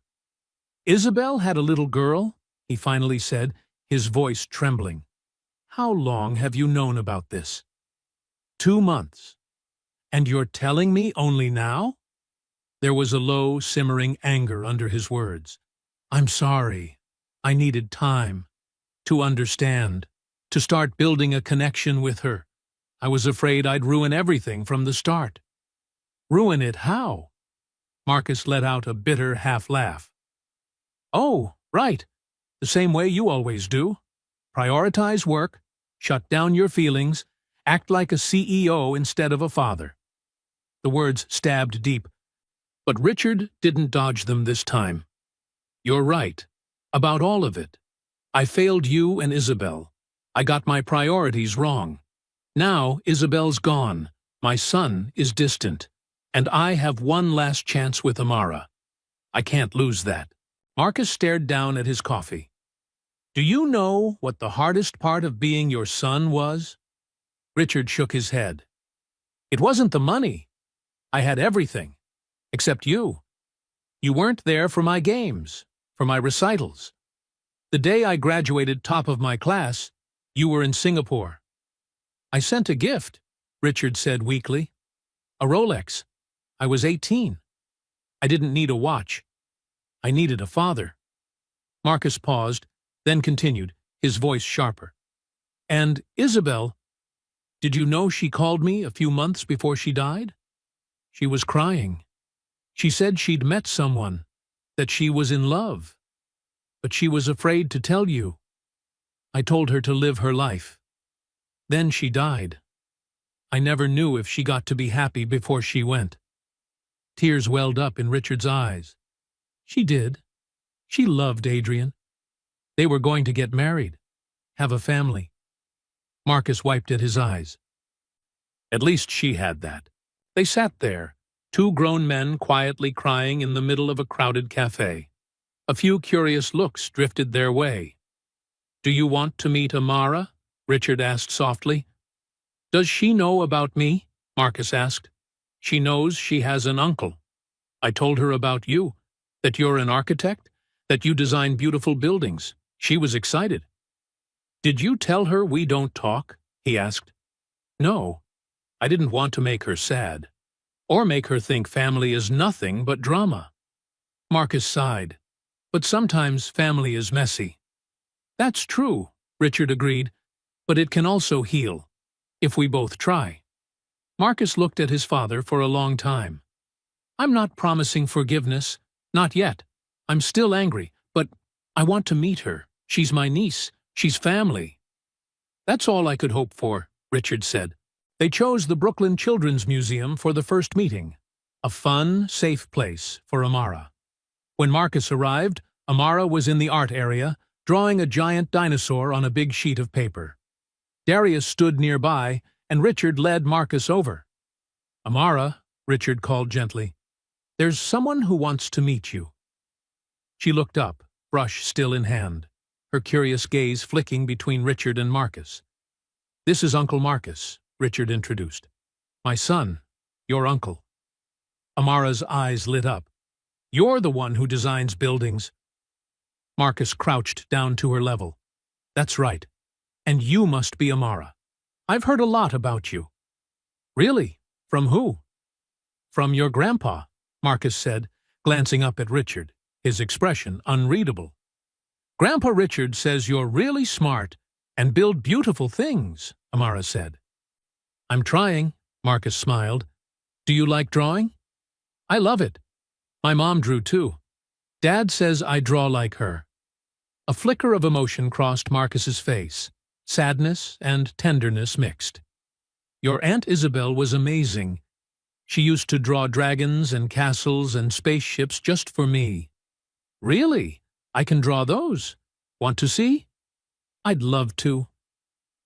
"Isabel had a little girl?" he finally said, his voice trembling. "How long have you known about this?" 2 months. And you're telling me only now? There was a low, simmering anger under his words. I'm sorry. I needed time to understand, to start building a connection with her. I was afraid I'd ruin everything from the start. Ruin it how? Marcus let out a bitter half-laugh. Oh, right. The same way you always do. Prioritize work, shut down your feelings, act like a CEO instead of a father. The words stabbed deep, but Richard didn't dodge them this time. You're right. About all of it. I failed you and Isabel. I got my priorities wrong. Now Isabel's gone. My son is distant. And I have one last chance with Amara. I can't lose that. Marcus stared down at his coffee. Do you know what the hardest part of being your son was? Richard shook his head. It wasn't the money. I had everything. Except you. You weren't there for my games, for my recitals. The day I graduated top of my class, you were in Singapore. I sent a gift, Richard said weakly. A Rolex. I was 18. I didn't need a watch. I needed a father. Marcus paused, then continued, his voice sharper. And Isabel, did you know she called me a few months before she died? She was crying. She said she'd met someone, that she was in love. But she was afraid to tell you. I told her to live her life. Then she died. I never knew if she got to be happy before she went. Tears welled up in Richard's eyes. She did. She loved Adrian. They were going to get married, have a family. Marcus wiped at his eyes. At least she had that. They sat there, two grown men quietly crying in the middle of a crowded cafe. A few curious looks drifted their way. Do you want to meet Amara? Richard asked softly. Does she know about me? Marcus asked. She knows she has an uncle. I told her about you, that you're an architect, that you design beautiful buildings. She was excited. Did you tell her we don't talk? He asked. No, I didn't want to make her sad, or make her think family is nothing but drama. Marcus sighed. But sometimes family is messy. That's true, Richard agreed, but it can also heal, if we both try. Marcus looked at his father for a long time. I'm not promising forgiveness, not yet. I'm still angry, but I want to meet her. She's my niece. She's family. That's all I could hope for, Richard said. They chose the Brooklyn Children's Museum for the first meeting, a fun, safe place for Amara. When Marcus arrived, Amara was in the art area, drawing a giant dinosaur on a big sheet of paper. Darius stood nearby, and Richard led Marcus over. Amara, Richard called gently, there's someone who wants to meet you. She looked up, brush still in hand, her curious gaze flicking between Richard and Marcus. This is Uncle Marcus, Richard introduced. My son, your uncle. Amara's eyes lit up. You're the one who designs buildings. Marcus crouched down to her level. That's right. And you must be Amara. I've heard a lot about you. Really? From who? From your grandpa, Marcus said, glancing up at Richard, his expression unreadable. Grandpa Richard says you're really smart and build beautiful things, Amara said. I'm trying, Marcus smiled. Do you like drawing? I love it. My mom drew too. Dad says I draw like her. A flicker of emotion crossed Marcus's face, sadness and tenderness mixed. Your Aunt Isabel was amazing. She used to draw dragons and castles and spaceships just for me. Really? I can draw those. Want to see? I'd love to.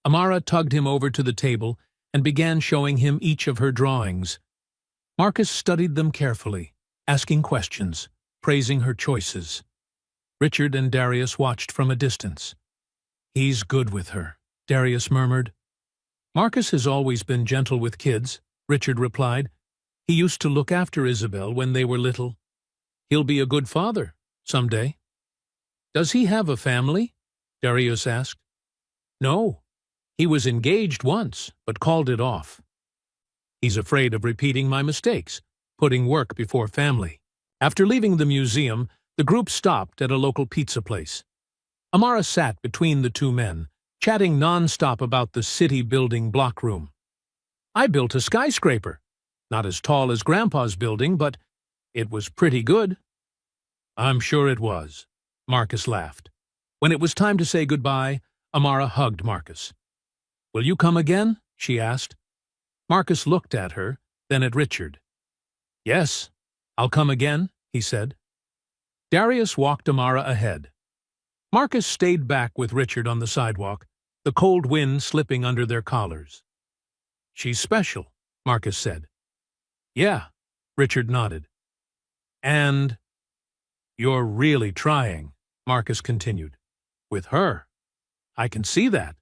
Amara tugged him over to the table and began showing him each of her drawings. Marcus studied them carefully, asking questions, praising her choices. Richard and Darius watched from a distance. He's good with her, Darius murmured. Marcus has always been gentle with kids, Richard replied. He used to look after Isabel when they were little. He'll be a good father, someday. Does he have a family? Darius asked. No. He was engaged once, but called it off. He's afraid of repeating my mistakes, putting work before family. After leaving the museum, the group stopped at a local pizza place. Amara sat between the two men, chatting non-stop about the city-building block room. I built a skyscraper. Not as tall as Grandpa's building, but it was pretty good. I'm sure it was, Marcus laughed. When it was time to say goodbye, Amara hugged Marcus. Will you come again? She asked. Marcus looked at her, then at Richard. Yes, I'll come again, he said. Darius walked Amara ahead. Marcus stayed back with Richard on the sidewalk, the cold wind slipping under their collars. She's special, Marcus said. Yeah, Richard nodded. And you're really trying, Marcus continued. With her. I can see that.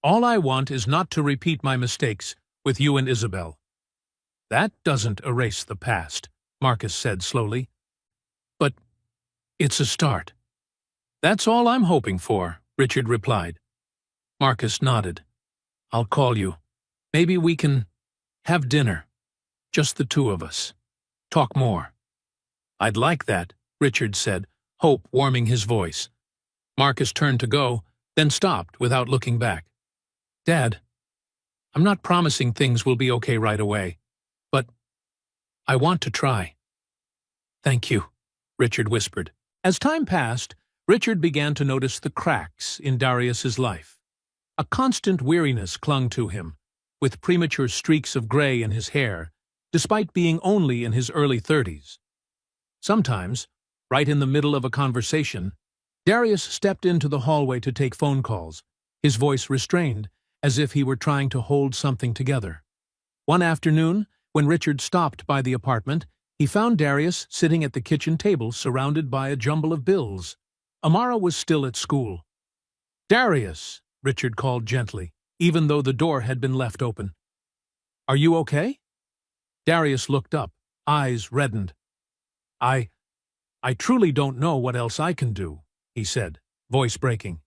All I want is not to repeat my mistakes with you and Isabel. That doesn't erase the past, Marcus said slowly. But it's a start. That's all I'm hoping for, Richard replied. Marcus nodded. I'll call you. Maybe we can have dinner. Just the two of us. Talk more. I'd like that, Richard said, hope warming his voice. Marcus turned to go, then stopped without looking back. Dad, I'm not promising things will be okay right away, but I want to try. Thank you, Richard whispered. As time passed, Richard began to notice the cracks in Darius's life. A constant weariness clung to him, with premature streaks of gray in his hair, despite being only in his early 30s. Sometimes, right in the middle of a conversation, Darius stepped into the hallway to take phone calls, his voice restrained, as if he were trying to hold something together. One afternoon, when Richard stopped by the apartment, he found Darius sitting at the kitchen table surrounded by a jumble of bills. Amara was still at school. Darius, Richard called gently, even though the door had been left open. Are you okay? Darius looked up, eyes reddened. I truly don't know what else I can do, he said, voice breaking.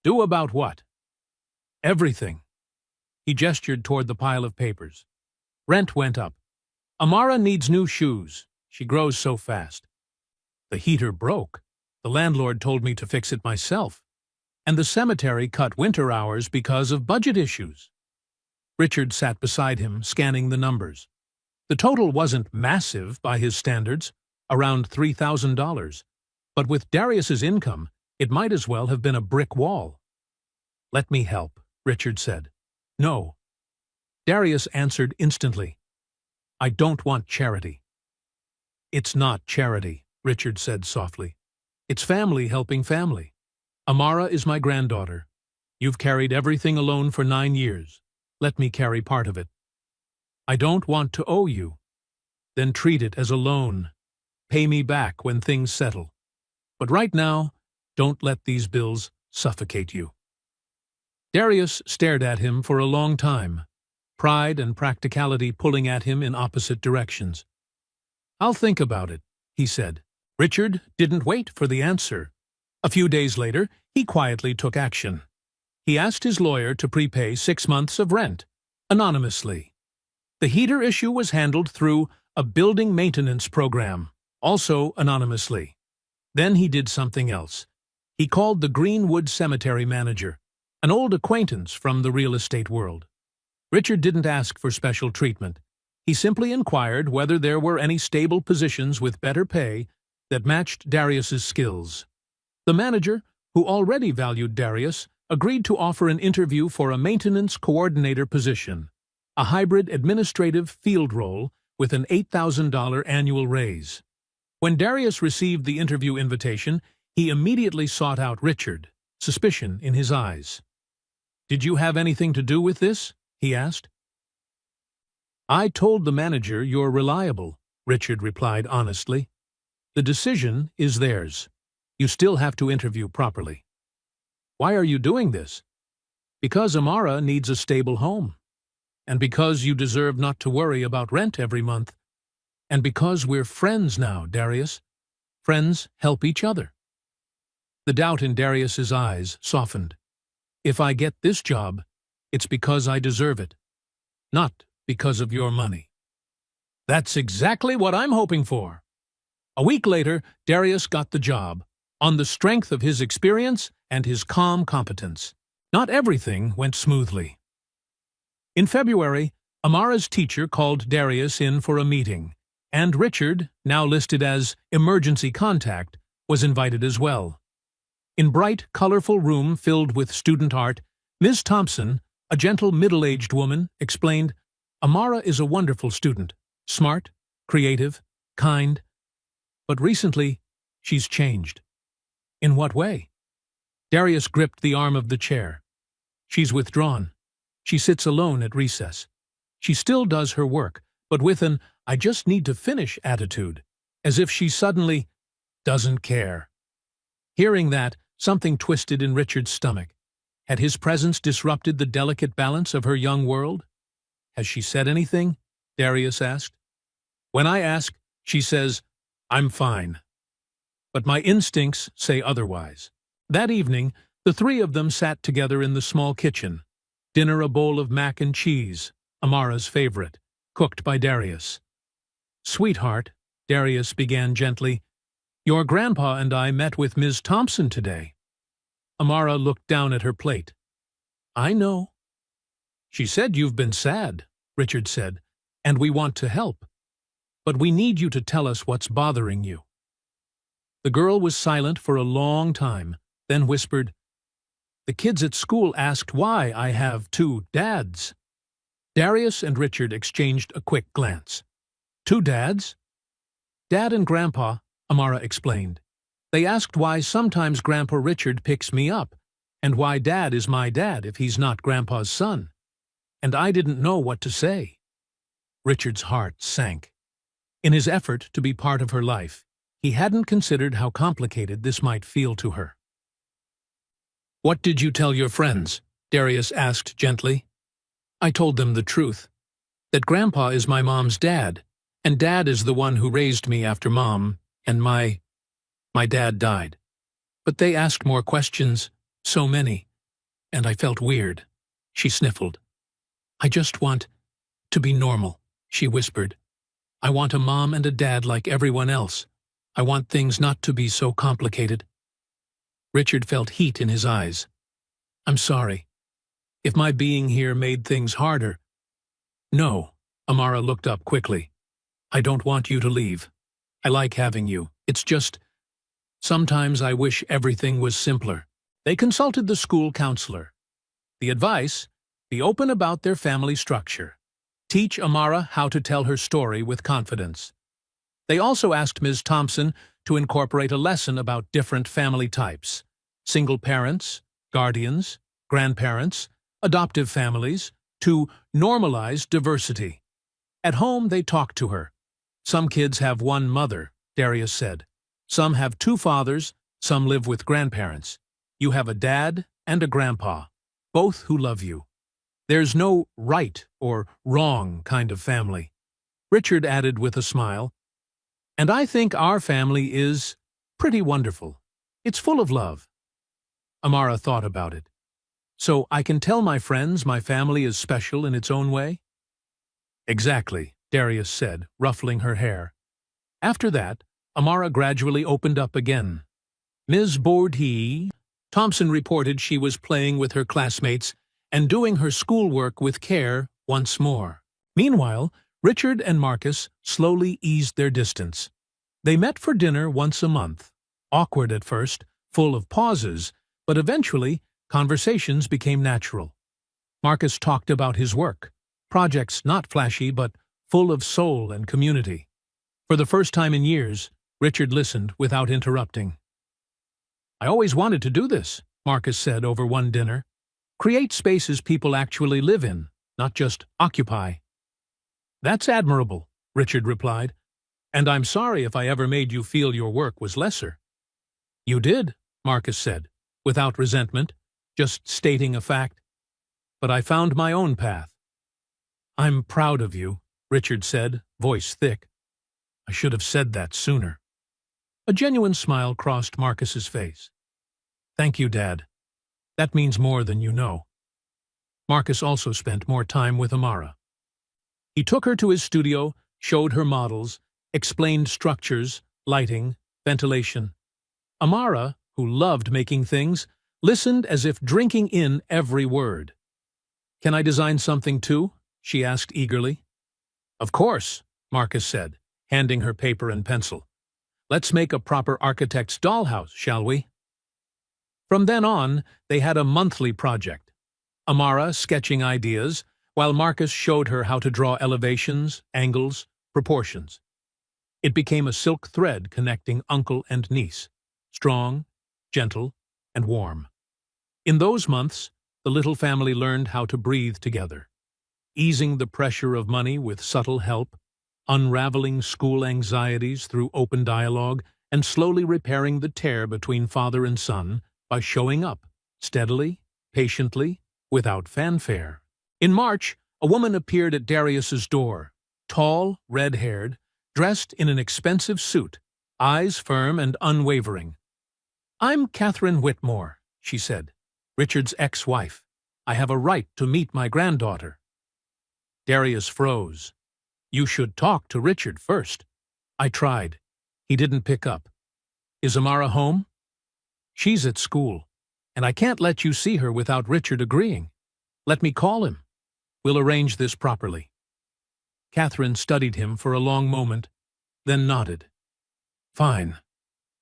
Do about what? Everything. He gestured toward the pile of papers. Rent went up. Amara needs new shoes. She grows so fast. The heater broke. The landlord told me to fix it myself. And the cemetery cut winter hours because of budget issues. Richard sat beside him, scanning the numbers. The total wasn't massive by his standards, around $3,000. But with Darius's income, it might as well have been a brick wall. Let me help, Richard said. No. Darius answered instantly. I don't want charity. It's not charity, Richard said softly. It's family helping family. Amara is my granddaughter. You've carried everything alone for 9 years. Let me carry part of it. I don't want to owe you. Then treat it as a loan. Pay me back when things settle. But right now, don't let these bills suffocate you. Darius stared at him for a long time, pride and practicality pulling at him in opposite directions. I'll think about it, he said. Richard didn't wait for the answer. A few days later, he quietly took action. He asked his lawyer to prepay 6 months of rent, anonymously. The heater issue was handled through a building maintenance program, also anonymously. Then he did something else. He called the Greenwood Cemetery manager, an old acquaintance from the real estate world. Richard didn't ask for special treatment. He simply inquired whether there were any stable positions with better pay that matched Darius's skills. The manager, who already valued Darius, agreed to offer an interview for a maintenance coordinator position, a hybrid administrative field role with an $8,000 annual raise. When Darius received the interview invitation, he immediately sought out Richard, suspicion in his eyes. Did you have anything to do with this? He asked. I told the manager you're reliable, Richard replied honestly. The decision is theirs. You still have to interview properly. Why are you doing this? Because Amara needs a stable home. And because you deserve not to worry about rent every month. And because we're friends now, Darius. Friends help each other. The doubt in Darius's eyes softened. If I get this job, it's because I deserve it, not because of your money." "That's exactly what I'm hoping for." A week later, Darius got the job, on the strength of his experience and his calm competence. Not everything went smoothly. In February, Amara's teacher called Darius in for a meeting, and Richard, now listed as emergency contact, was invited as well. In bright, colorful room filled with student art, Ms. Thompson, a gentle middle-aged woman, explained, "Amara is a wonderful student, smart, creative, kind, but recently she's changed." "In what way?" Darius gripped the arm of the chair. "She's withdrawn. She sits alone at recess. She still does her work, but with an 'I just need to finish' attitude, as if she suddenly doesn't care." Hearing that, something twisted in Richard's stomach. Had his presence disrupted the delicate balance of her young world? "Has she said anything?" Darius asked. "When I ask, she says, 'I'm fine.' But my instincts say otherwise." That evening, the three of them sat together in the small kitchen. Dinner a bowl of mac and cheese, Amara's favorite, cooked by Darius. "Sweetheart," Darius began gently, "your grandpa and I met with Ms. Thompson today." Amara looked down at her plate. "I know." "She said you've been sad," Richard said, "and we want to help. But we need you to tell us what's bothering you." The girl was silent for a long time, then whispered, "The kids at school asked why I have two dads." Darius and Richard exchanged a quick glance. "Two dads?" "Dad and Grandpa," Amara explained. "They asked why sometimes Grandpa Richard picks me up, and why Dad is my dad if he's not Grandpa's son. And I didn't know what to say." Richard's heart sank. In his effort to be part of her life, he hadn't considered how complicated this might feel to her. "What did you tell your friends?" Darius asked gently. "I told them the truth. That Grandpa is my mom's dad, and Dad is the one who raised me after Mom, and my dad died. But they asked more questions, so many, and I felt weird." She sniffled. "I just want to be normal," she whispered. "I want a mom and a dad like everyone else. I want things not to be so complicated." Richard felt heat in his eyes. "I'm sorry. If my being here made things harder—" "No," Amara looked up quickly. "I don't want you to leave. I like having you. It's just, sometimes I wish everything was simpler." They consulted the school counselor. The advice: be open about their family structure. Teach Amara how to tell her story with confidence. They also asked Ms. Thompson to incorporate a lesson about different family types: single parents, guardians, grandparents, adoptive families, to normalize diversity. At home, they talked to her. "Some kids have one mother," Darius said. "Some have two fathers, some live with grandparents. You have a dad and a grandpa, both who love you. There's no right or wrong kind of family." Richard added with a smile, "And I think our family is pretty wonderful. It's full of love." Amara thought about it. "So I can tell my friends my family is special in its own way?" "Exactly," Darius said, ruffling her hair. After that, Amara gradually opened up again. Ms. Bourdie Thompson reported she was playing with her classmates and doing her schoolwork with care once more. Meanwhile, Richard and Marcus slowly eased their distance. They met for dinner once a month. Awkward at first, full of pauses, but eventually conversations became natural. Marcus talked about his work, projects not flashy but full of soul and community. For the first time in years, Richard listened without interrupting. "I always wanted to do this," Marcus said over one dinner. "Create spaces people actually live in, not just occupy." "That's admirable," Richard replied. "And I'm sorry if I ever made you feel your work was lesser." "You did," Marcus said, without resentment, just stating a fact. "But I found my own path." "I'm proud of you," Richard said, voice thick. "I should have said that sooner." A genuine smile crossed Marcus's face. "Thank you, Dad. That means more than you know." Marcus also spent more time with Amara. He took her to his studio, showed her models, explained structures, lighting, ventilation. Amara, who loved making things, listened as if drinking in every word. "Can I design something too?" she asked eagerly. "Of course," Marcus said, handing her paper and pencil. "Let's make a proper architect's dollhouse, shall we?" From then on, they had a monthly project. Amara sketching ideas, while Marcus showed her how to draw elevations, angles, proportions. It became a silk thread connecting uncle and niece, strong, gentle, and warm. In those months, the little family learned how to breathe together, easing the pressure of money with subtle help, unraveling school anxieties through open dialogue, and slowly repairing the tear between father and son by showing up, steadily, patiently, without fanfare. In March, a woman appeared at Darius's door, tall, red-haired, dressed in an expensive suit, eyes firm and unwavering. "I'm Catherine Whitmore," she said, "Richard's ex-wife. I have a right to meet my granddaughter." Darius froze. "You should talk to Richard first." "I tried. He didn't pick up." "Is Amara home?" "She's at school, and I can't let you see her without Richard agreeing. Let me call him. We'll arrange this properly." Catherine studied him for a long moment, then nodded. "Fine,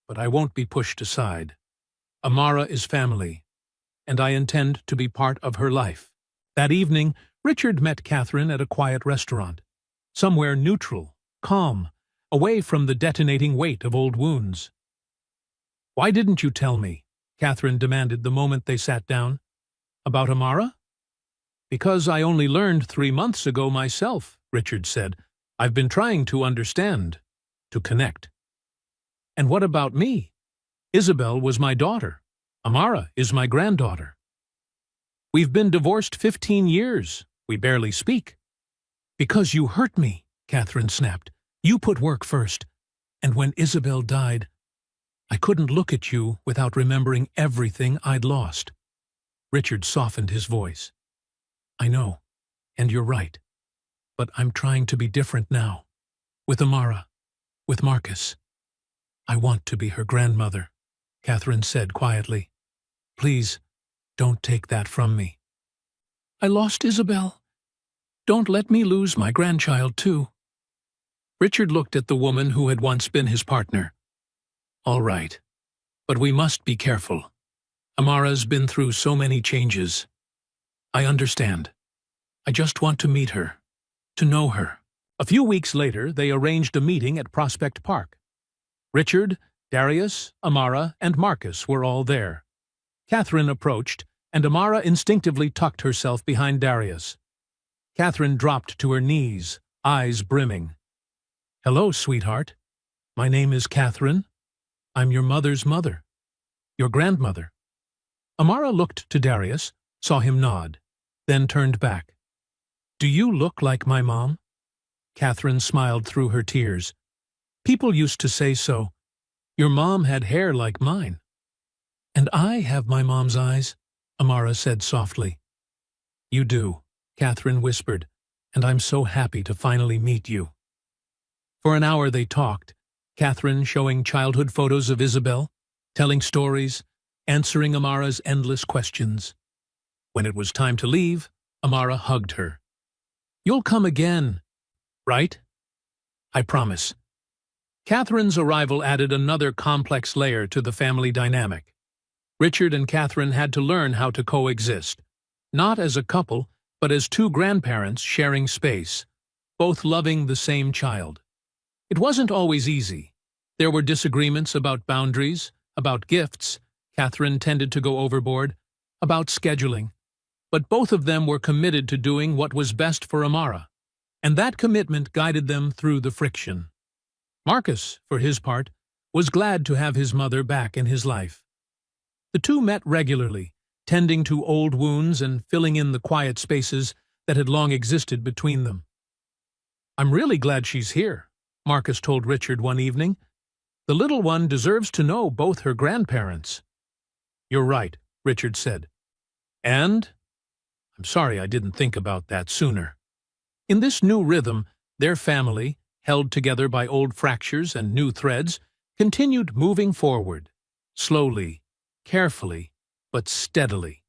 but I won't be pushed aside. Amara is family, and I intend to be part of her life." That evening, Richard met Catherine at a quiet restaurant, somewhere neutral, calm, away from the detonating weight of old wounds. "Why didn't you tell me?" Catherine demanded the moment they sat down. "About Amara?" "Because I only learned 3 months ago myself," Richard said. "I've been trying to understand, to connect." "And what about me? Isabel was my daughter. Amara is my granddaughter. We've been divorced 15 years. We barely speak." "Because you hurt me," Catherine snapped. "You put work first. And when Isabel died, I couldn't look at you without remembering everything I'd lost." Richard softened his voice. "I know, and you're right. But I'm trying to be different now. With Amara, with Marcus. I want to be her grandmother," Catherine said quietly. "Please, don't take that from me." "I lost Isabel. Don't let me lose my grandchild, too." Richard looked at the woman who had once been his partner. "All right, but we must be careful. Amara's been through so many changes. I understand. I just want to meet her, to know her." A few weeks later, they arranged a meeting at Prospect Park. Richard, Darius, Amara, and Marcus were all there. Catherine approached, and Amara instinctively tucked herself behind Darius. Catherine dropped to her knees, eyes brimming. "Hello, sweetheart. My name is Catherine. I'm your mother's mother. Your grandmother." Amara looked to Darius, saw him nod, then turned back. "Do you look like my mom?" Catherine smiled through her tears. "People used to say so. Your mom had hair like mine." "And I have my mom's eyes," Amara said softly. "You do," Catherine whispered, "and I'm so happy to finally meet you." For an hour they talked, Catherine showing childhood photos of Isabel, telling stories, answering Amara's endless questions. When it was time to leave, Amara hugged her. "You'll come again, right?" "I promise." Catherine's arrival added another complex layer to the family dynamic. Richard and Catherine had to learn how to coexist, not as a couple, but as two grandparents sharing space, both loving the same child. It wasn't always easy. There were disagreements about boundaries, about gifts — Catherine tended to go overboard — about scheduling. But both of them were committed to doing what was best for Amara, and that commitment guided them through the friction. Marcus, for his part, was glad to have his mother back in his life. The two met regularly, tending to old wounds and filling in the quiet spaces that had long existed between them. "I'm really glad she's here," Marcus told Richard one evening. "The little one deserves to know both her grandparents." "You're right," Richard said. "And I'm sorry I didn't think about that sooner." In this new rhythm, their family, held together by old fractures and new threads, continued moving forward, slowly, carefully, but steadily.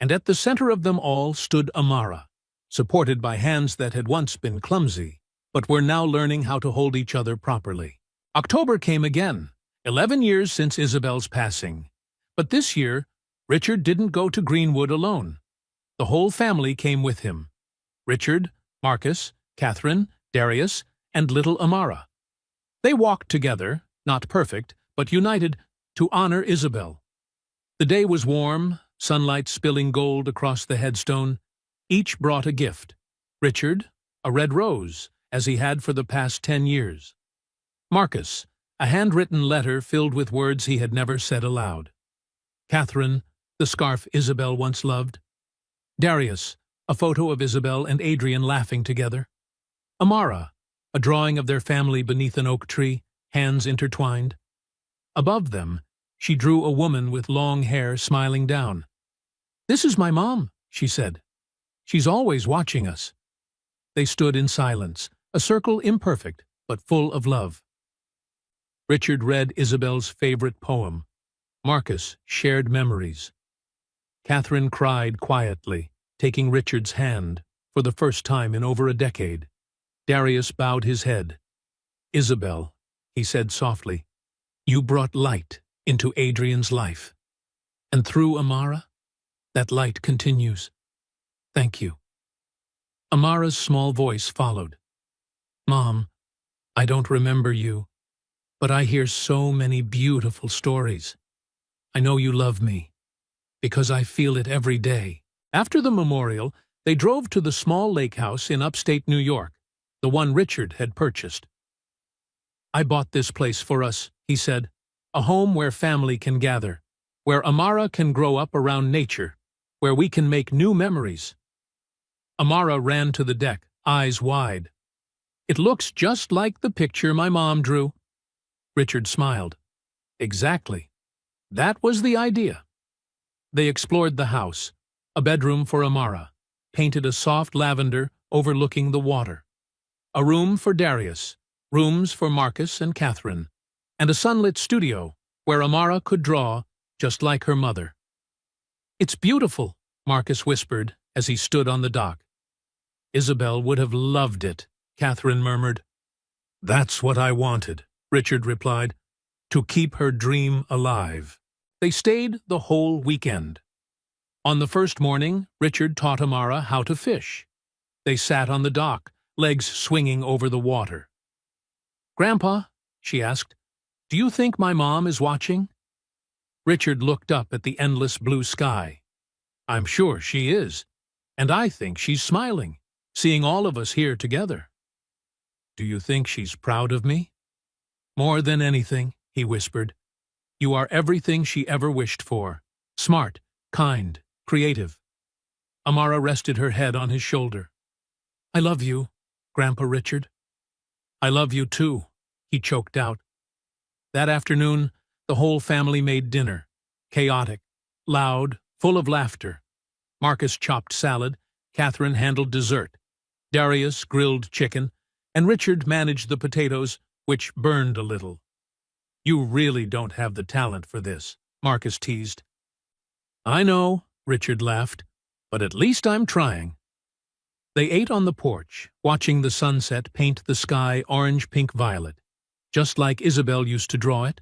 And at the center of them all stood Amara, supported by hands that had once been clumsy, but were now learning how to hold each other properly. October came again, 11 years since Isabel's passing. But this year, Richard didn't go to Greenwood alone. The whole family came with him. Richard, Marcus, Catherine, Darius, and little Amara. They walked together, not perfect, but united, to honor Isabel. The day was warm, sunlight spilling gold across the headstone. Each brought a gift. Richard, a red rose, as he had for the past 10 years. Marcus, a handwritten letter filled with words he had never said aloud. Catherine, the scarf Isabel once loved. Darius, a photo of Isabel and Adrian laughing together. Amara, a drawing of their family beneath an oak tree, hands intertwined. Above them, she drew a woman with long hair smiling down. "This is my mom," she said. "She's always watching us." They stood in silence, a circle imperfect, but full of love. Richard read Isabel's favorite poem. Marcus shared memories. Catherine cried quietly, taking Richard's hand, for the first time in over a decade. Darius bowed his head. "Isabel," he said softly, "you brought light into Adrian's life. And through Amara, that light continues. Thank you." Amara's small voice followed. "Mom, I don't remember you, but I hear so many beautiful stories. I know you love me, because I feel it every day." After the memorial, they drove to the small lake house in upstate New York, the one Richard had purchased. "I bought this place for us," he said, "a home where family can gather, where Amara can grow up around nature, where we can make new memories." Amara ran to the deck, eyes wide. "It looks just like the picture my mom drew." Richard smiled. "Exactly. That was the idea." They explored the house, a bedroom for Amara, painted a soft lavender overlooking the water, a room for Darius, rooms for Marcus and Catherine, and a sunlit studio where Amara could draw just like her mother. "It's beautiful," Marcus whispered as he stood on the dock. "Isabel would have loved it," Catherine murmured. "That's what I wanted," Richard replied, "to keep her dream alive." They stayed the whole weekend. On the first morning, Richard taught Amara how to fish. They sat on the dock, legs swinging over the water. "Grandpa," she asked, "do you think my mom is watching?" Richard looked up at the endless blue sky. "I'm sure she is, and I think she's smiling, seeing all of us here together." "Do you think she's proud of me?" "More than anything," he whispered. "You are everything she ever wished for. Smart, kind, creative." Amara rested her head on his shoulder. "I love you, Grandpa Richard." "I love you too," he choked out. That afternoon, the whole family made dinner. Chaotic, loud, full of laughter. Marcus chopped salad, Catherine handled dessert, Darius grilled chicken, and Richard managed the potatoes, which burned a little. "You really don't have the talent for this," Marcus teased. "I know," Richard laughed, "but at least I'm trying." They ate on the porch, watching the sunset paint the sky orange-pink-violet, just like Isabel used to draw it.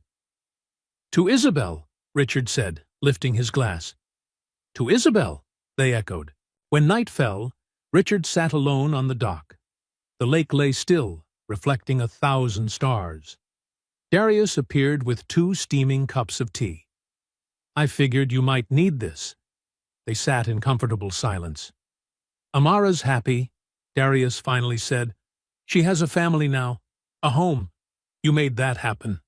"To Isabel," Richard said, lifting his glass. "To Isabel," they echoed. When night fell, Richard sat alone on the dock. The lake lay still, reflecting 1,000 stars. Darius appeared with 2 steaming cups of tea. "I figured you might need this." They sat in comfortable silence. "Amara's happy," Darius finally said. "She has a family now, a home. You made that happen."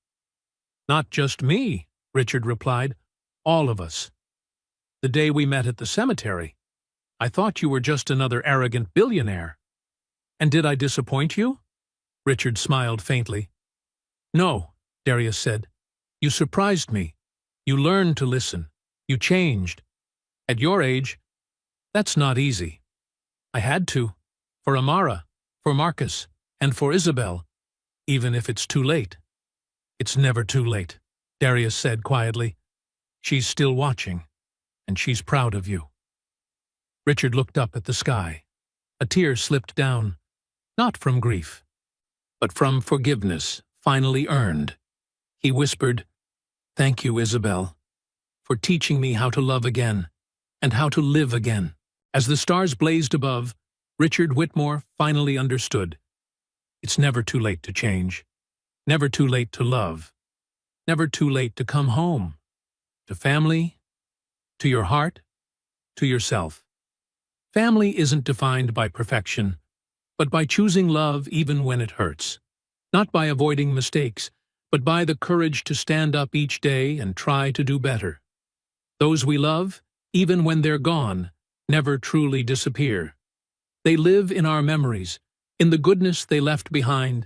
"Not just me," Richard replied. "All of us. The day we met at the cemetery, I thought you were just another arrogant billionaire." "And did I disappoint you?" Richard smiled faintly. "No," Darius said. "You surprised me. You learned to listen. You changed. At your age, that's not easy." "I had to. For Amara," for Marcus, and for Isabel, even if it's too late. It's never too late, Darius said quietly. She's still watching, and she's proud of you. Richard looked up at the sky. A tear slipped down, not from grief, but from forgiveness finally earned. He whispered, "Thank you, Isabel, for teaching me how to love again and how to live again." As the stars blazed above, Richard Whitmore finally understood. It's never too late to change, never too late to love, never too late to come home, to family, to your heart, to yourself. Family isn't defined by perfection, but by choosing love even when it hurts, not by avoiding mistakes, but by the courage to stand up each day and try to do better. Those we love, even when they're gone, never truly disappear. They live in our memories, in the goodness they left behind,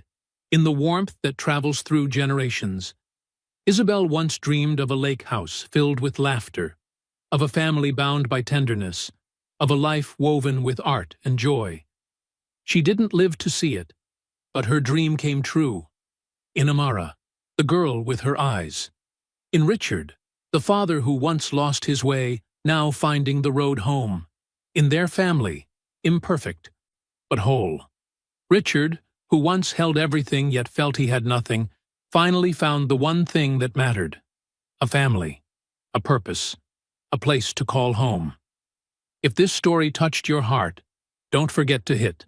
in the warmth that travels through generations. Isabel once dreamed of a lake house filled with laughter, of a family bound by tenderness, of a life woven with art and joy. She didn't live to see it, but her dream came true. In Amara, the girl with her eyes. In Richard, the father who once lost his way, now finding the road home. In their family, imperfect, but whole. Richard, who once held everything yet felt he had nothing, finally found the one thing that mattered. A family, a purpose, a place to call home. If this story touched your heart, don't forget to hit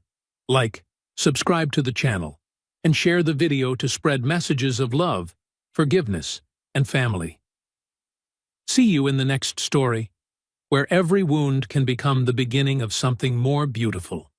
like, subscribe to the channel, and share the video to spread messages of love, forgiveness, and family. See you in the next story, where every wound can become the beginning of something more beautiful.